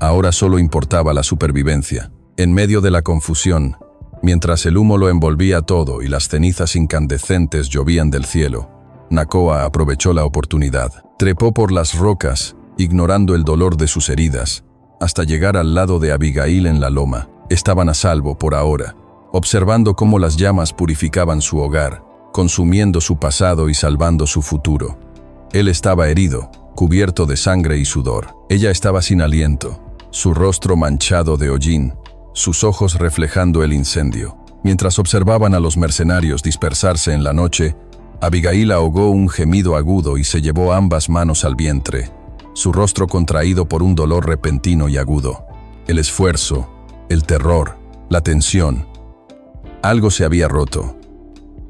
Ahora solo importaba la supervivencia. En medio de la confusión, mientras el humo lo envolvía todo y las cenizas incandescentes llovían del cielo, Nakoa aprovechó la oportunidad. Trepó por las rocas, ignorando el dolor de sus heridas, hasta llegar al lado de Abigail en la loma. Estaban a salvo por ahora, observando cómo las llamas purificaban su hogar, consumiendo su pasado y salvando su futuro. Él estaba herido, cubierto de sangre y sudor. Ella estaba sin aliento, su rostro manchado de hollín, sus ojos reflejando el incendio. Mientras observaban a los mercenarios dispersarse en la noche, Abigail ahogó un gemido agudo y se llevó ambas manos al vientre, su rostro contraído por un dolor repentino y agudo. El esfuerzo, el terror, la tensión. Algo se había roto.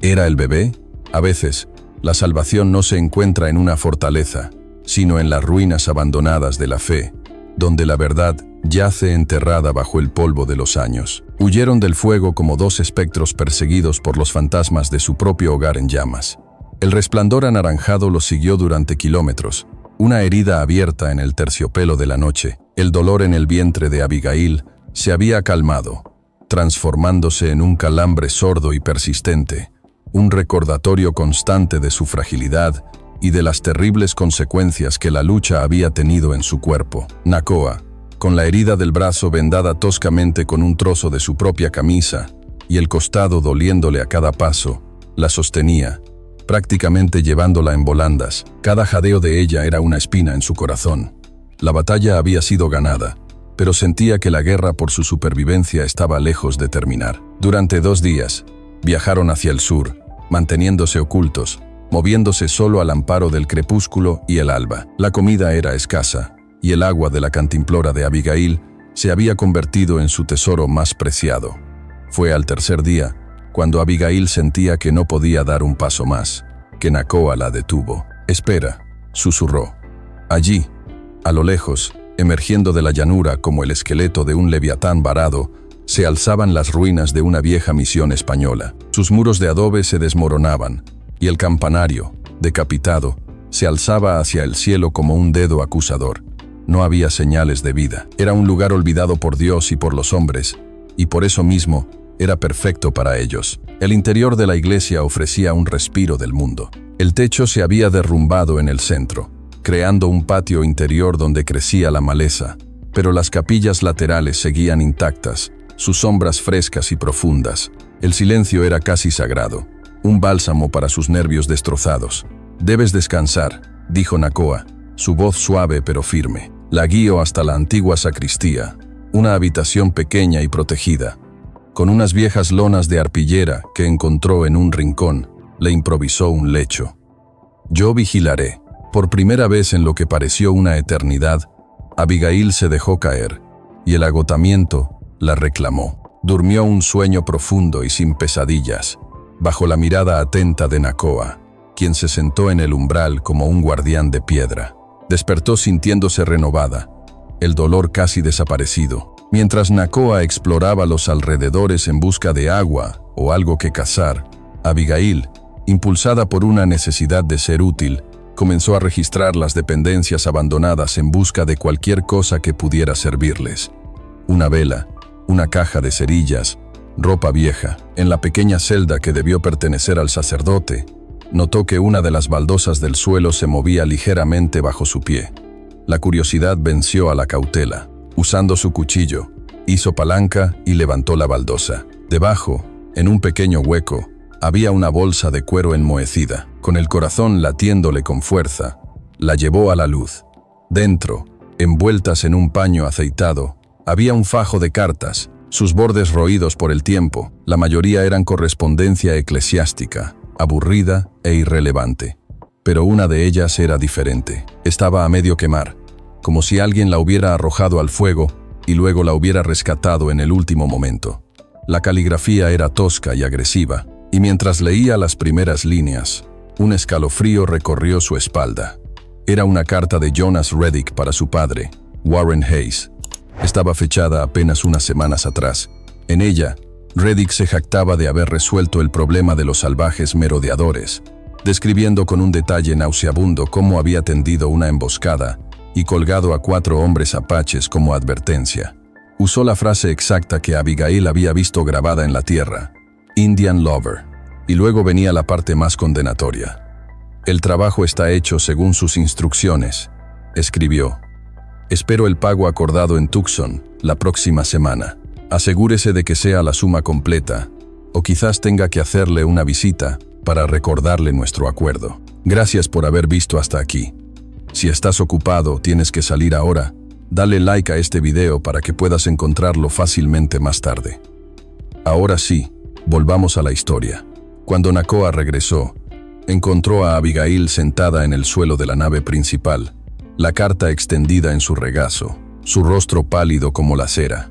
¿Era el bebé? A veces, la salvación no se encuentra en una fortaleza, sino en las ruinas abandonadas de la fe, donde la verdad yace enterrada bajo el polvo de los años. Huyeron del fuego como dos espectros perseguidos por los fantasmas de su propio hogar en llamas. El resplandor anaranjado los siguió durante kilómetros, una herida abierta en el terciopelo de la noche. El dolor en el vientre de Abigail se había calmado, transformándose en un calambre sordo y persistente, un recordatorio constante de su fragilidad y de las terribles consecuencias que la lucha había tenido en su cuerpo. Nakoa, con la herida del brazo vendada toscamente con un trozo de su propia camisa y el costado doliéndole a cada paso, la sostenía, prácticamente llevándola en volandas. Cada jadeo de ella era una espina en su corazón. La batalla había sido ganada, pero sentía que la guerra por su supervivencia estaba lejos de terminar. Durante 2 días, viajaron hacia el sur, manteniéndose ocultos, moviéndose solo al amparo del crepúsculo y el alba. La comida era escasa, y el agua de la cantimplora de Abigail se había convertido en su tesoro más preciado. Fue al tercer día, cuando Abigail sentía que no podía dar un paso más, que Nakoa la detuvo. «Espera», susurró. Allí, a lo lejos, emergiendo de la llanura como el esqueleto de un leviatán varado, se alzaban las ruinas de una vieja misión española. Sus muros de adobe se desmoronaban, y el campanario, decapitado, se alzaba hacia el cielo como un dedo acusador. No había señales de vida. Era un lugar olvidado por Dios y por los hombres, y por eso mismo era perfecto para ellos. El interior de la iglesia ofrecía un respiro del mundo. El techo se había derrumbado en el centro, creando un patio interior donde crecía la maleza, pero las capillas laterales seguían intactas, sus sombras frescas y profundas. El silencio era casi sagrado, un bálsamo para sus nervios destrozados. «Debes descansar», dijo Nakoa, su voz suave pero firme. La guió hasta la antigua sacristía, una habitación pequeña y protegida. Con unas viejas lonas de arpillera que encontró en un rincón, le improvisó un lecho. «Yo vigilaré». Por primera vez en lo que pareció una eternidad, Abigail se dejó caer, y el agotamiento la reclamó. Durmió un sueño profundo y sin pesadillas, bajo la mirada atenta de Nakoa, quien se sentó en el umbral como un guardián de piedra. Despertó sintiéndose renovada, el dolor casi desaparecido. Mientras Nakoa exploraba los alrededores en busca de agua o algo que cazar, Abigail, impulsada por una necesidad de ser útil, comenzó a registrar las dependencias abandonadas en busca de cualquier cosa que pudiera servirles. Una vela, una caja de cerillas, ropa vieja. En la pequeña celda que debió pertenecer al sacerdote, notó que una de las baldosas del suelo se movía ligeramente bajo su pie. La curiosidad venció a la cautela. Usando su cuchillo, hizo palanca y levantó la baldosa. Debajo, en un pequeño hueco, había una bolsa de cuero enmohecida. Con el corazón latiéndole con fuerza, la llevó a la luz. Dentro, envueltas en un paño aceitado, había un fajo de cartas, sus bordes roídos por el tiempo. La mayoría eran correspondencia eclesiástica, aburrida e irrelevante. Pero una de ellas era diferente. Estaba a medio quemar, como si alguien la hubiera arrojado al fuego y luego la hubiera rescatado en el último momento. La caligrafía era tosca y agresiva, y mientras leía las primeras líneas, un escalofrío recorrió su espalda. Era una carta de Jonas Reddick para su padre, Warren Hayes. Estaba fechada apenas unas semanas atrás. En ella, Reddick se jactaba de haber resuelto el problema de los salvajes merodeadores, describiendo con un detalle nauseabundo cómo había tendido una emboscada y colgado a 4 hombres apaches como advertencia. Usó la frase exacta que Abigail había visto grabada en la tierra, Indian Lover, y luego venía la parte más condenatoria. El trabajo está hecho según sus instrucciones, escribió. Espero el pago acordado en Tucson la próxima semana. Asegúrese de que sea la suma completa, o quizás tenga que hacerle una visita para recordarle nuestro acuerdo. Gracias por haber visto hasta aquí. Si estás ocupado, tienes que salir ahora. Dale like a este video para que puedas encontrarlo fácilmente más tarde. Ahora sí, volvamos a la historia. Cuando Nakoa regresó, encontró a Abigail sentada en el suelo de la nave principal, la carta extendida en su regazo, su rostro pálido como la cera.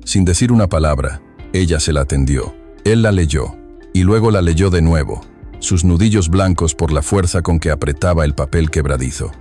Sin decir una palabra, ella se la tendió. Él la leyó, y luego la leyó de nuevo, sus nudillos blancos por la fuerza con que apretaba el papel quebradizo.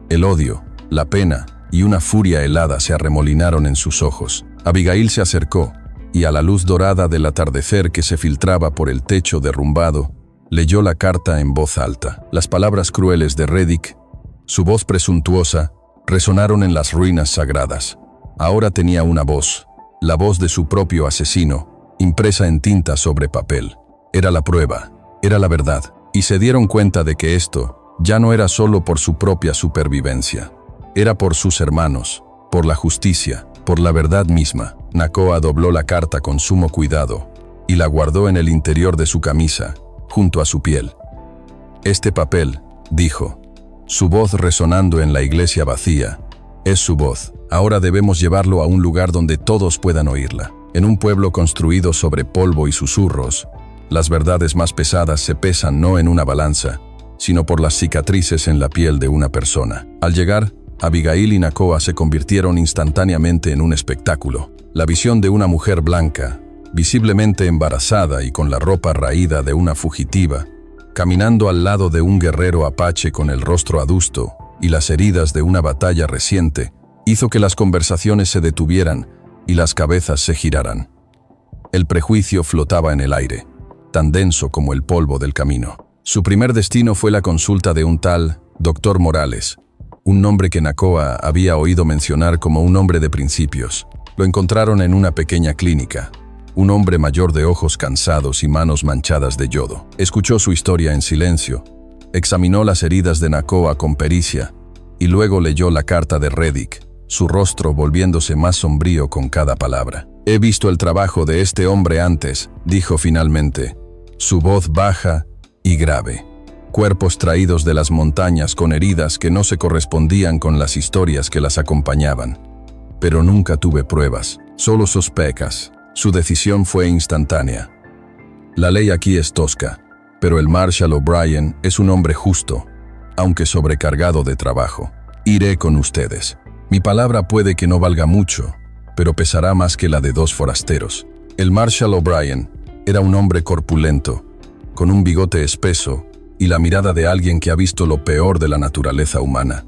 El odio, la pena y una furia helada se arremolinaron en sus ojos. Abigail se acercó, y a la luz dorada del atardecer que se filtraba por el techo derrumbado, leyó la carta en voz alta. Las palabras crueles de Reddick, su voz presuntuosa, resonaron en las ruinas sagradas. Ahora tenía una voz, la voz de su propio asesino, impresa en tinta sobre papel. Era la prueba, era la verdad, y se dieron cuenta de que esto ya no era solo por su propia supervivencia. Era por sus hermanos, por la justicia, por la verdad misma. Nakoa dobló la carta con sumo cuidado y la guardó en el interior de su camisa, junto a su piel. Este papel, dijo, su voz resonando en la iglesia vacía, es su voz. Ahora debemos llevarlo a un lugar donde todos puedan oírla. En un pueblo construido sobre polvo y susurros, las verdades más pesadas se pesan no en una balanza, sino por las cicatrices en la piel de una persona. Al llegar, Abigail y Nakoa se convirtieron instantáneamente en un espectáculo. La visión de una mujer blanca, visiblemente embarazada y con la ropa raída de una fugitiva, caminando al lado de un guerrero apache con el rostro adusto y las heridas de una batalla reciente, hizo que las conversaciones se detuvieran y las cabezas se giraran. El prejuicio flotaba en el aire, tan denso como el polvo del camino. Su primer destino fue la consulta de un tal Dr. Morales, un nombre que Nakoa había oído mencionar como un hombre de principios. Lo encontraron en una pequeña clínica, un hombre mayor de ojos cansados y manos manchadas de yodo. Escuchó su historia en silencio, examinó las heridas de Nakoa con pericia y luego leyó la carta de Reddick, su rostro volviéndose más sombrío con cada palabra. He visto el trabajo de este hombre antes, dijo finalmente, su voz baja y grave. Cuerpos traídos de las montañas con heridas que no se correspondían con las historias que las acompañaban. Pero nunca tuve pruebas, solo sospechas. Su decisión fue instantánea. La ley aquí es tosca, pero el Marshal O'Brien es un hombre justo, aunque sobrecargado de trabajo. Iré con ustedes. Mi palabra puede que no valga mucho, pero pesará más que la de 2 forasteros. El Marshal O'Brien era un hombre corpulento, con un bigote espeso y la mirada de alguien que ha visto lo peor de la naturaleza humana.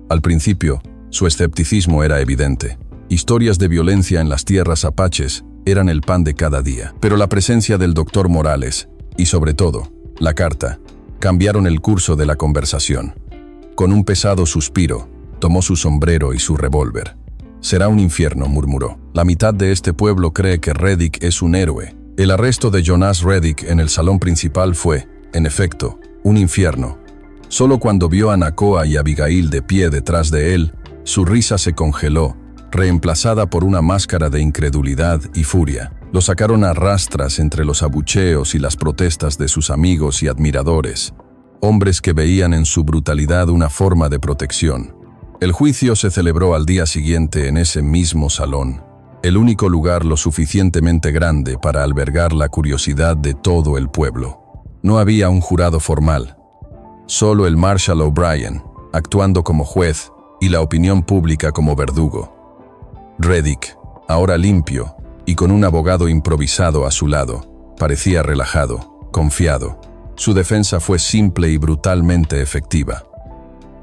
Al principio, su escepticismo era evidente. Historias de violencia en las tierras apaches eran el pan de cada día. Pero la presencia del Dr. Morales, y sobre todo, la carta, cambiaron el curso de la conversación. Con un pesado suspiro, tomó su sombrero y su revólver. Será un infierno, murmuró. La mitad de este pueblo cree que Reddick es un héroe. El arresto de Jonas Reddick en el salón principal fue, en efecto, un infierno. Solo cuando vio a Nakoa y Abigail de pie detrás de él, su risa se congeló, reemplazada por una máscara de incredulidad y furia. Lo sacaron a rastras entre los abucheos y las protestas de sus amigos y admiradores, hombres que veían en su brutalidad una forma de protección. El juicio se celebró al día siguiente en ese mismo salón, el único lugar lo suficientemente grande para albergar la curiosidad de todo el pueblo. No había un jurado formal, solo el Marshal O'Brien, actuando como juez, y la opinión pública como verdugo. Reddick, ahora limpio y con un abogado improvisado a su lado, parecía relajado, confiado. Su defensa fue simple y brutalmente efectiva.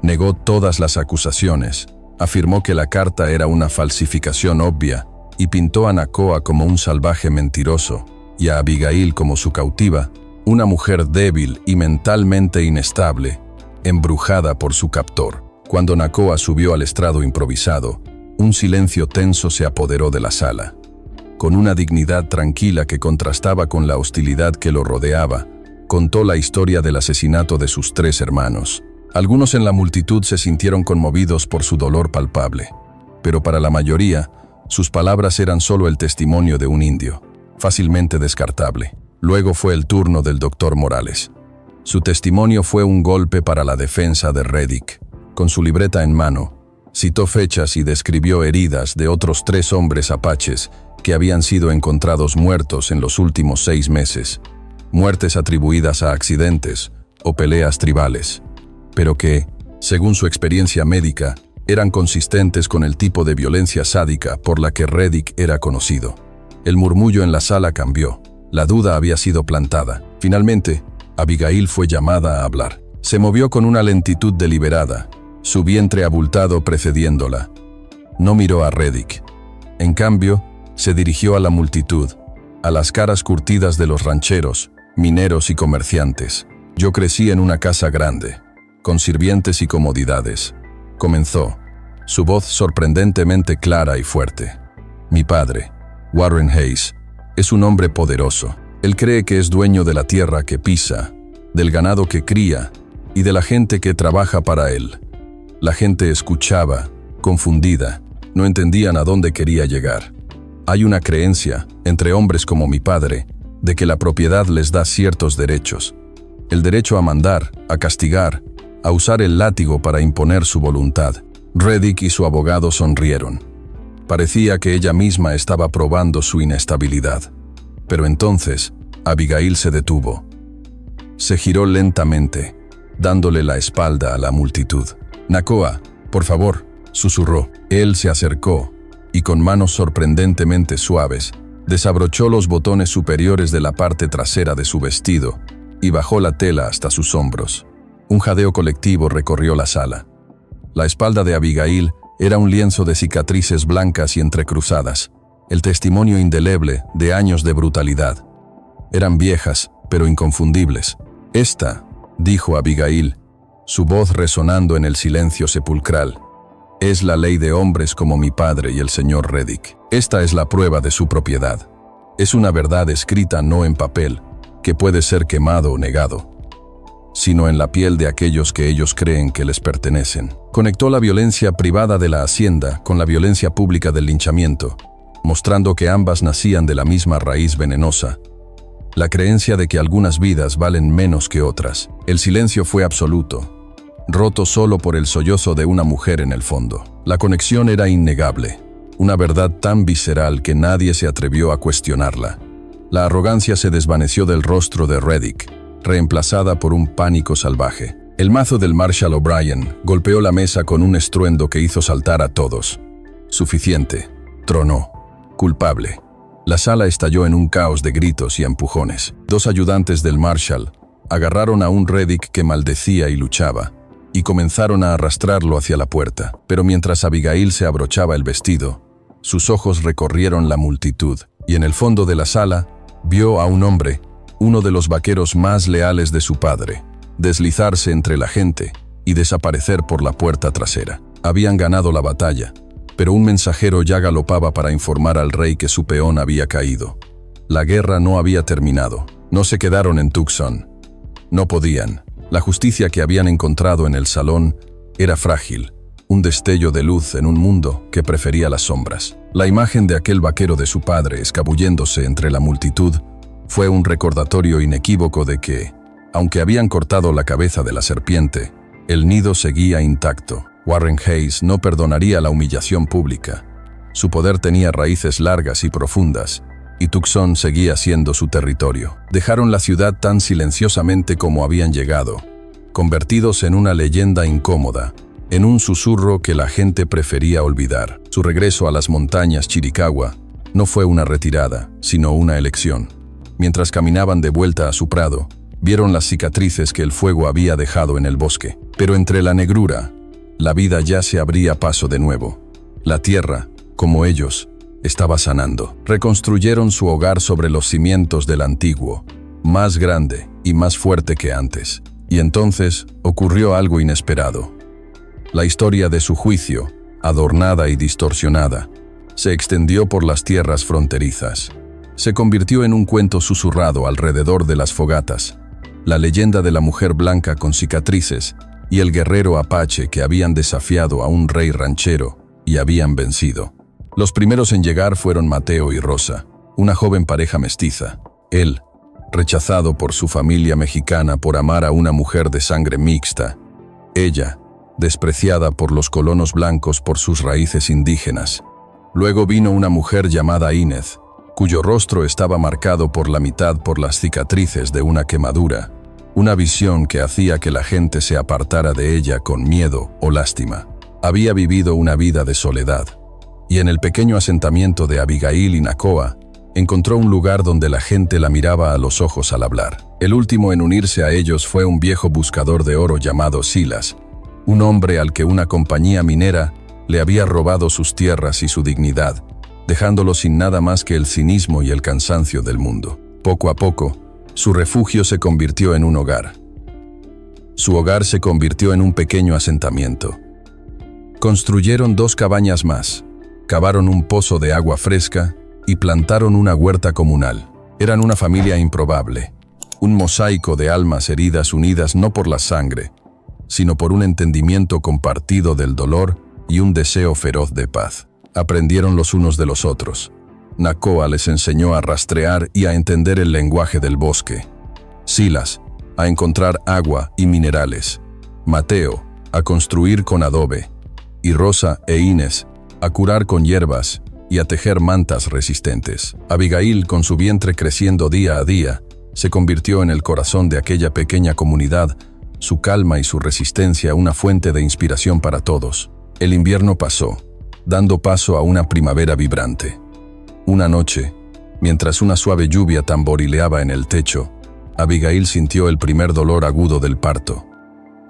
Negó todas las acusaciones, afirmó que la carta era una falsificación obvia y pintó a Nakoa como un salvaje mentiroso y a Abigail como su cautiva, una mujer débil y mentalmente inestable, embrujada por su captor. Cuando Nakoa subió al estrado improvisado, un silencio tenso se apoderó de la sala. Con una dignidad tranquila que contrastaba con la hostilidad que lo rodeaba, contó la historia del asesinato de sus 3 hermanos. Algunos en la multitud se sintieron conmovidos por su dolor palpable, pero para la mayoría, sus palabras eran solo el testimonio de un indio, fácilmente descartable. Luego fue el turno del doctor Morales. Su testimonio fue un golpe para la defensa de Reddick. Con su libreta en mano, citó fechas y describió heridas de otros 3 hombres apaches que habían sido encontrados muertos en los últimos 6 meses, muertes atribuidas a accidentes o peleas tribales, pero que, según su experiencia médica, eran consistentes con el tipo de violencia sádica por la que Reddick era conocido. El murmullo en la sala cambió. La duda había sido plantada. Finalmente, Abigail fue llamada a hablar. Se movió con una lentitud deliberada, su vientre abultado precediéndola. No miró a Reddick. En cambio, se dirigió a la multitud, a las caras curtidas de los rancheros, mineros y comerciantes. Yo crecí en una casa grande, con sirvientes y comodidades. Comenzó, su voz sorprendentemente clara y fuerte. Mi padre, Warren Hayes, es un hombre poderoso. Él cree que es dueño de la tierra que pisa, del ganado que cría y de la gente que trabaja para él. La gente escuchaba, confundida, no entendían a dónde quería llegar. Hay una creencia, entre hombres como mi padre, de que la propiedad les da ciertos derechos. El derecho a mandar, a castigar, a usar el látigo para imponer su voluntad. Reddick y su abogado sonrieron. Parecía que ella misma estaba probando su inestabilidad. Pero entonces, Abigail se detuvo. Se giró lentamente, dándole la espalda a la multitud. Nakoa, por favor, susurró. Él se acercó y con manos sorprendentemente suaves, desabrochó los botones superiores de la parte trasera de su vestido y bajó la tela hasta sus hombros. Un jadeo colectivo recorrió la sala. La espalda de Abigail era un lienzo de cicatrices blancas y entrecruzadas, el testimonio indeleble de años de brutalidad. Eran viejas, pero inconfundibles. Esta, dijo Abigail, su voz resonando en el silencio sepulcral, es la ley de hombres como mi padre y el señor Reddick. Esta es la prueba de su propiedad. Es una verdad escrita no en papel, que puede ser quemado o negado, sino en la piel de aquellos que ellos creen que les pertenecen. Conectó la violencia privada de la hacienda con la violencia pública del linchamiento, mostrando que ambas nacían de la misma raíz venenosa, la creencia de que algunas vidas valen menos que otras. El silencio fue absoluto, roto solo por el sollozo de una mujer en el fondo. La conexión era innegable, una verdad tan visceral que nadie se atrevió a cuestionarla. La arrogancia se desvaneció del rostro de Reddick, reemplazada por un pánico salvaje. El mazo del Marshal O'Brien golpeó la mesa con un estruendo que hizo saltar a todos. Suficiente, tronó. Culpable. La sala estalló en un caos de gritos y empujones. 2 ayudantes del Marshal agarraron a un Reddick que maldecía y luchaba, y comenzaron a arrastrarlo hacia la puerta. Pero mientras Abigail se abrochaba el vestido, sus ojos recorrieron la multitud, y en el fondo de la sala vio a un hombre, uno de los vaqueros más leales de su padre, deslizarse entre la gente y desaparecer por la puerta trasera. Habían ganado la batalla, pero un mensajero ya galopaba para informar al rey que su peón había caído. La guerra no había terminado. No se quedaron en Tucson. No podían. La justicia que habían encontrado en el salón era frágil, un destello de luz en un mundo que prefería las sombras. La imagen de aquel vaquero de su padre escabulléndose entre la multitud fue un recordatorio inequívoco de que, aunque habían cortado la cabeza de la serpiente, el nido seguía intacto. Warren Hayes no perdonaría la humillación pública. Su poder tenía raíces largas y profundas, y Tucson seguía siendo su territorio. Dejaron la ciudad tan silenciosamente como habían llegado, convertidos en una leyenda incómoda, en un susurro que la gente prefería olvidar. Su regreso a las montañas Chiricahua no fue una retirada, sino una elección. Mientras caminaban de vuelta a su prado, vieron las cicatrices que el fuego había dejado en el bosque. Pero entre la negrura, la vida ya se abría paso de nuevo. La tierra, como ellos, estaba sanando. Reconstruyeron su hogar sobre los cimientos del antiguo, más grande y más fuerte que antes. Y entonces ocurrió algo inesperado. La historia de su juicio, adornada y distorsionada, se extendió por las tierras fronterizas. Se convirtió en un cuento susurrado alrededor de las fogatas, la leyenda de la mujer blanca con cicatrices y el guerrero apache que habían desafiado a un rey ranchero y habían vencido. Los primeros en llegar fueron Mateo y Rosa, una joven pareja mestiza. Él, rechazado por su familia mexicana por amar a una mujer de sangre mixta. Ella, despreciada por los colonos blancos por sus raíces indígenas. Luego vino una mujer llamada Inez, cuyo rostro estaba marcado por la mitad por las cicatrices de una quemadura, una visión que hacía que la gente se apartara de ella con miedo o lástima. Había vivido una vida de soledad, y en el pequeño asentamiento de Abigail y Nacoa, encontró un lugar donde la gente la miraba a los ojos al hablar. El último en unirse a ellos fue un viejo buscador de oro llamado Silas, un hombre al que una compañía minera le había robado sus tierras y su dignidad, dejándolo sin nada más que el cinismo y el cansancio del mundo. Poco a poco, su refugio se convirtió en un hogar. Su hogar se convirtió en un pequeño asentamiento. Construyeron 2 cabañas más, cavaron un pozo de agua fresca y plantaron una huerta comunal. Eran una familia improbable, un mosaico de almas heridas unidas no por la sangre, sino por un entendimiento compartido del dolor y un deseo feroz de paz. Aprendieron los unos de los otros. Nacoa les enseñó a rastrear y a entender el lenguaje del bosque. Silas, a encontrar agua y minerales. Mateo, a construir con adobe. Y Rosa e Inés, a curar con hierbas y a tejer mantas resistentes. Abigail, con su vientre creciendo día a día, se convirtió en el corazón de aquella pequeña comunidad, su calma y su resistencia una fuente de inspiración para todos. El invierno pasó, dando paso a una primavera vibrante. Una noche, mientras una suave lluvia tamborileaba en el techo, Abigail sintió el primer dolor agudo del parto.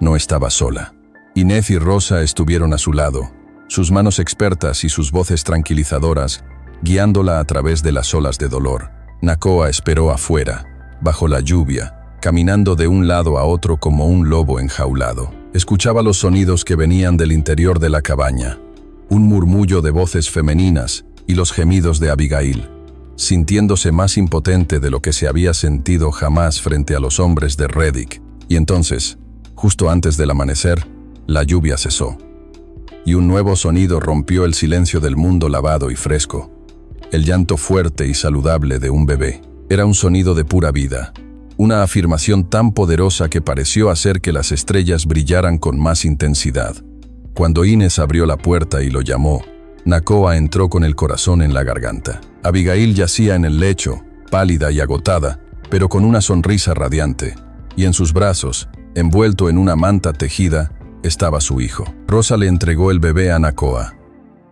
No estaba sola. Inés y Rosa estuvieron a su lado, sus manos expertas y sus voces tranquilizadoras, guiándola a través de las olas de dolor. Nacoa esperó afuera, bajo la lluvia, caminando de un lado a otro como un lobo enjaulado. Escuchaba los sonidos que venían del interior de la cabaña, un murmullo de voces femeninas y los gemidos de Abigail, sintiéndose más impotente de lo que se había sentido jamás frente a los hombres de Reddick. Y entonces, justo antes del amanecer, la lluvia cesó, y un nuevo sonido rompió el silencio del mundo lavado y fresco. El llanto fuerte y saludable de un bebé. Era un sonido de pura vida, una afirmación tan poderosa que pareció hacer que las estrellas brillaran con más intensidad. Cuando Inés abrió la puerta y lo llamó, Nacoa entró con el corazón en la garganta. Abigail yacía en el lecho, pálida y agotada, pero con una sonrisa radiante, y en sus brazos, envuelto en una manta tejida, estaba su hijo. Rosa le entregó el bebé a Nacoa.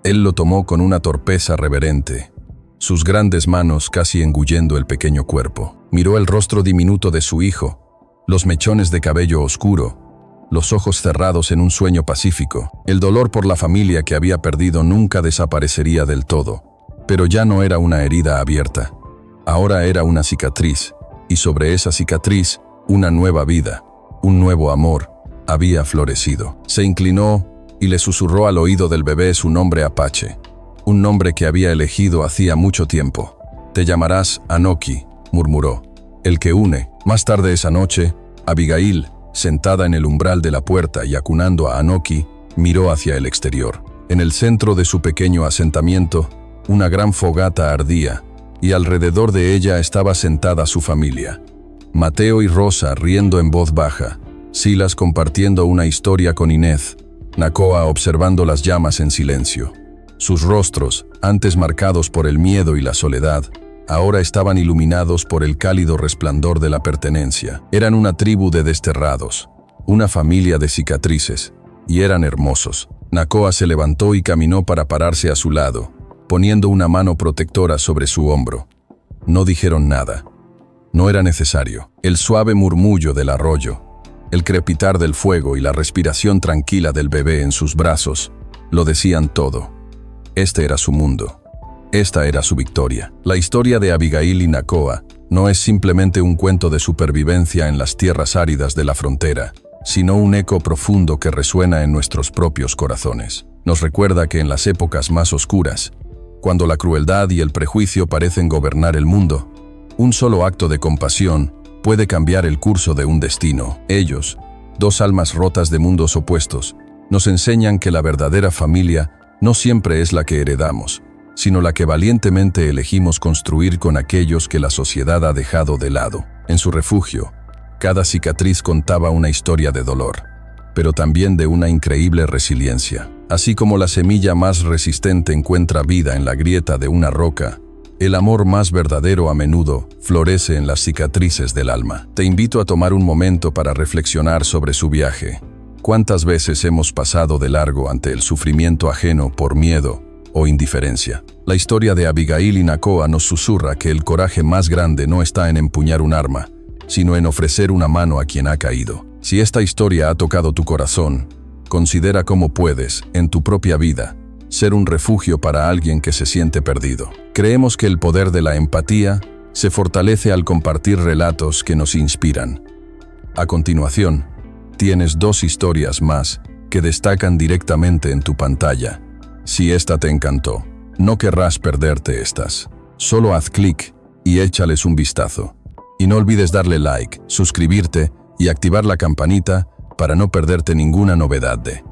Él lo tomó con una torpeza reverente, sus grandes manos casi engullendo el pequeño cuerpo. Miró el rostro diminuto de su hijo, los mechones de cabello oscuro, los ojos cerrados en un sueño pacífico. El dolor por la familia que había perdido nunca desaparecería del todo, pero ya no era una herida abierta. Ahora era una cicatriz, y sobre esa cicatriz, una nueva vida, un nuevo amor, había florecido. Se inclinó y le susurró al oído del bebé su nombre apache, un nombre que había elegido hacía mucho tiempo. «Te llamarás Anoki», murmuró, «el que une». Más tarde esa noche, Abigail, sentada en el umbral de la puerta y acunando a Anoki, miró hacia el exterior. En el centro de su pequeño asentamiento, una gran fogata ardía, y alrededor de ella estaba sentada su familia. Mateo y Rosa riendo en voz baja, Silas compartiendo una historia con Inés, Nacoa observando las llamas en silencio. Sus rostros, antes marcados por el miedo y la soledad, ahora estaban iluminados por el cálido resplandor de la pertenencia. Eran una tribu de desterrados, una familia de cicatrices, y eran hermosos. Nakoa se levantó y caminó para pararse a su lado, poniendo una mano protectora sobre su hombro. No dijeron nada. No era necesario. El suave murmullo del arroyo, el crepitar del fuego y la respiración tranquila del bebé en sus brazos lo decían todo. Este era su mundo. Esta era su victoria. La historia de Abigail y Nakoa no es simplemente un cuento de supervivencia en las tierras áridas de la frontera, sino un eco profundo que resuena en nuestros propios corazones. Nos recuerda que en las épocas más oscuras, cuando la crueldad y el prejuicio parecen gobernar el mundo, un solo acto de compasión puede cambiar el curso de un destino. Ellos, dos almas rotas de mundos opuestos, nos enseñan que la verdadera familia no siempre es la que heredamos, sino la que valientemente elegimos construir con aquellos que la sociedad ha dejado de lado. En su refugio, cada cicatriz contaba una historia de dolor, pero también de una increíble resiliencia. Así como la semilla más resistente encuentra vida en la grieta de una roca, el amor más verdadero a menudo florece en las cicatrices del alma. Te invito a tomar un momento para reflexionar sobre su viaje. ¿Cuántas veces hemos pasado de largo ante el sufrimiento ajeno por miedo o indiferencia? La historia de Abigail y Nakoa nos susurra que el coraje más grande no está en empuñar un arma, sino en ofrecer una mano a quien ha caído. Si esta historia ha tocado tu corazón, considera cómo puedes, en tu propia vida, ser un refugio para alguien que se siente perdido. Creemos que el poder de la empatía se fortalece al compartir relatos que nos inspiran. A continuación, tienes dos historias más que destacan directamente en tu pantalla. Si esta te encantó, no querrás perderte estas. Solo haz clic y échales un vistazo. Y no olvides darle like, suscribirte y activar la campanita para no perderte ninguna novedad de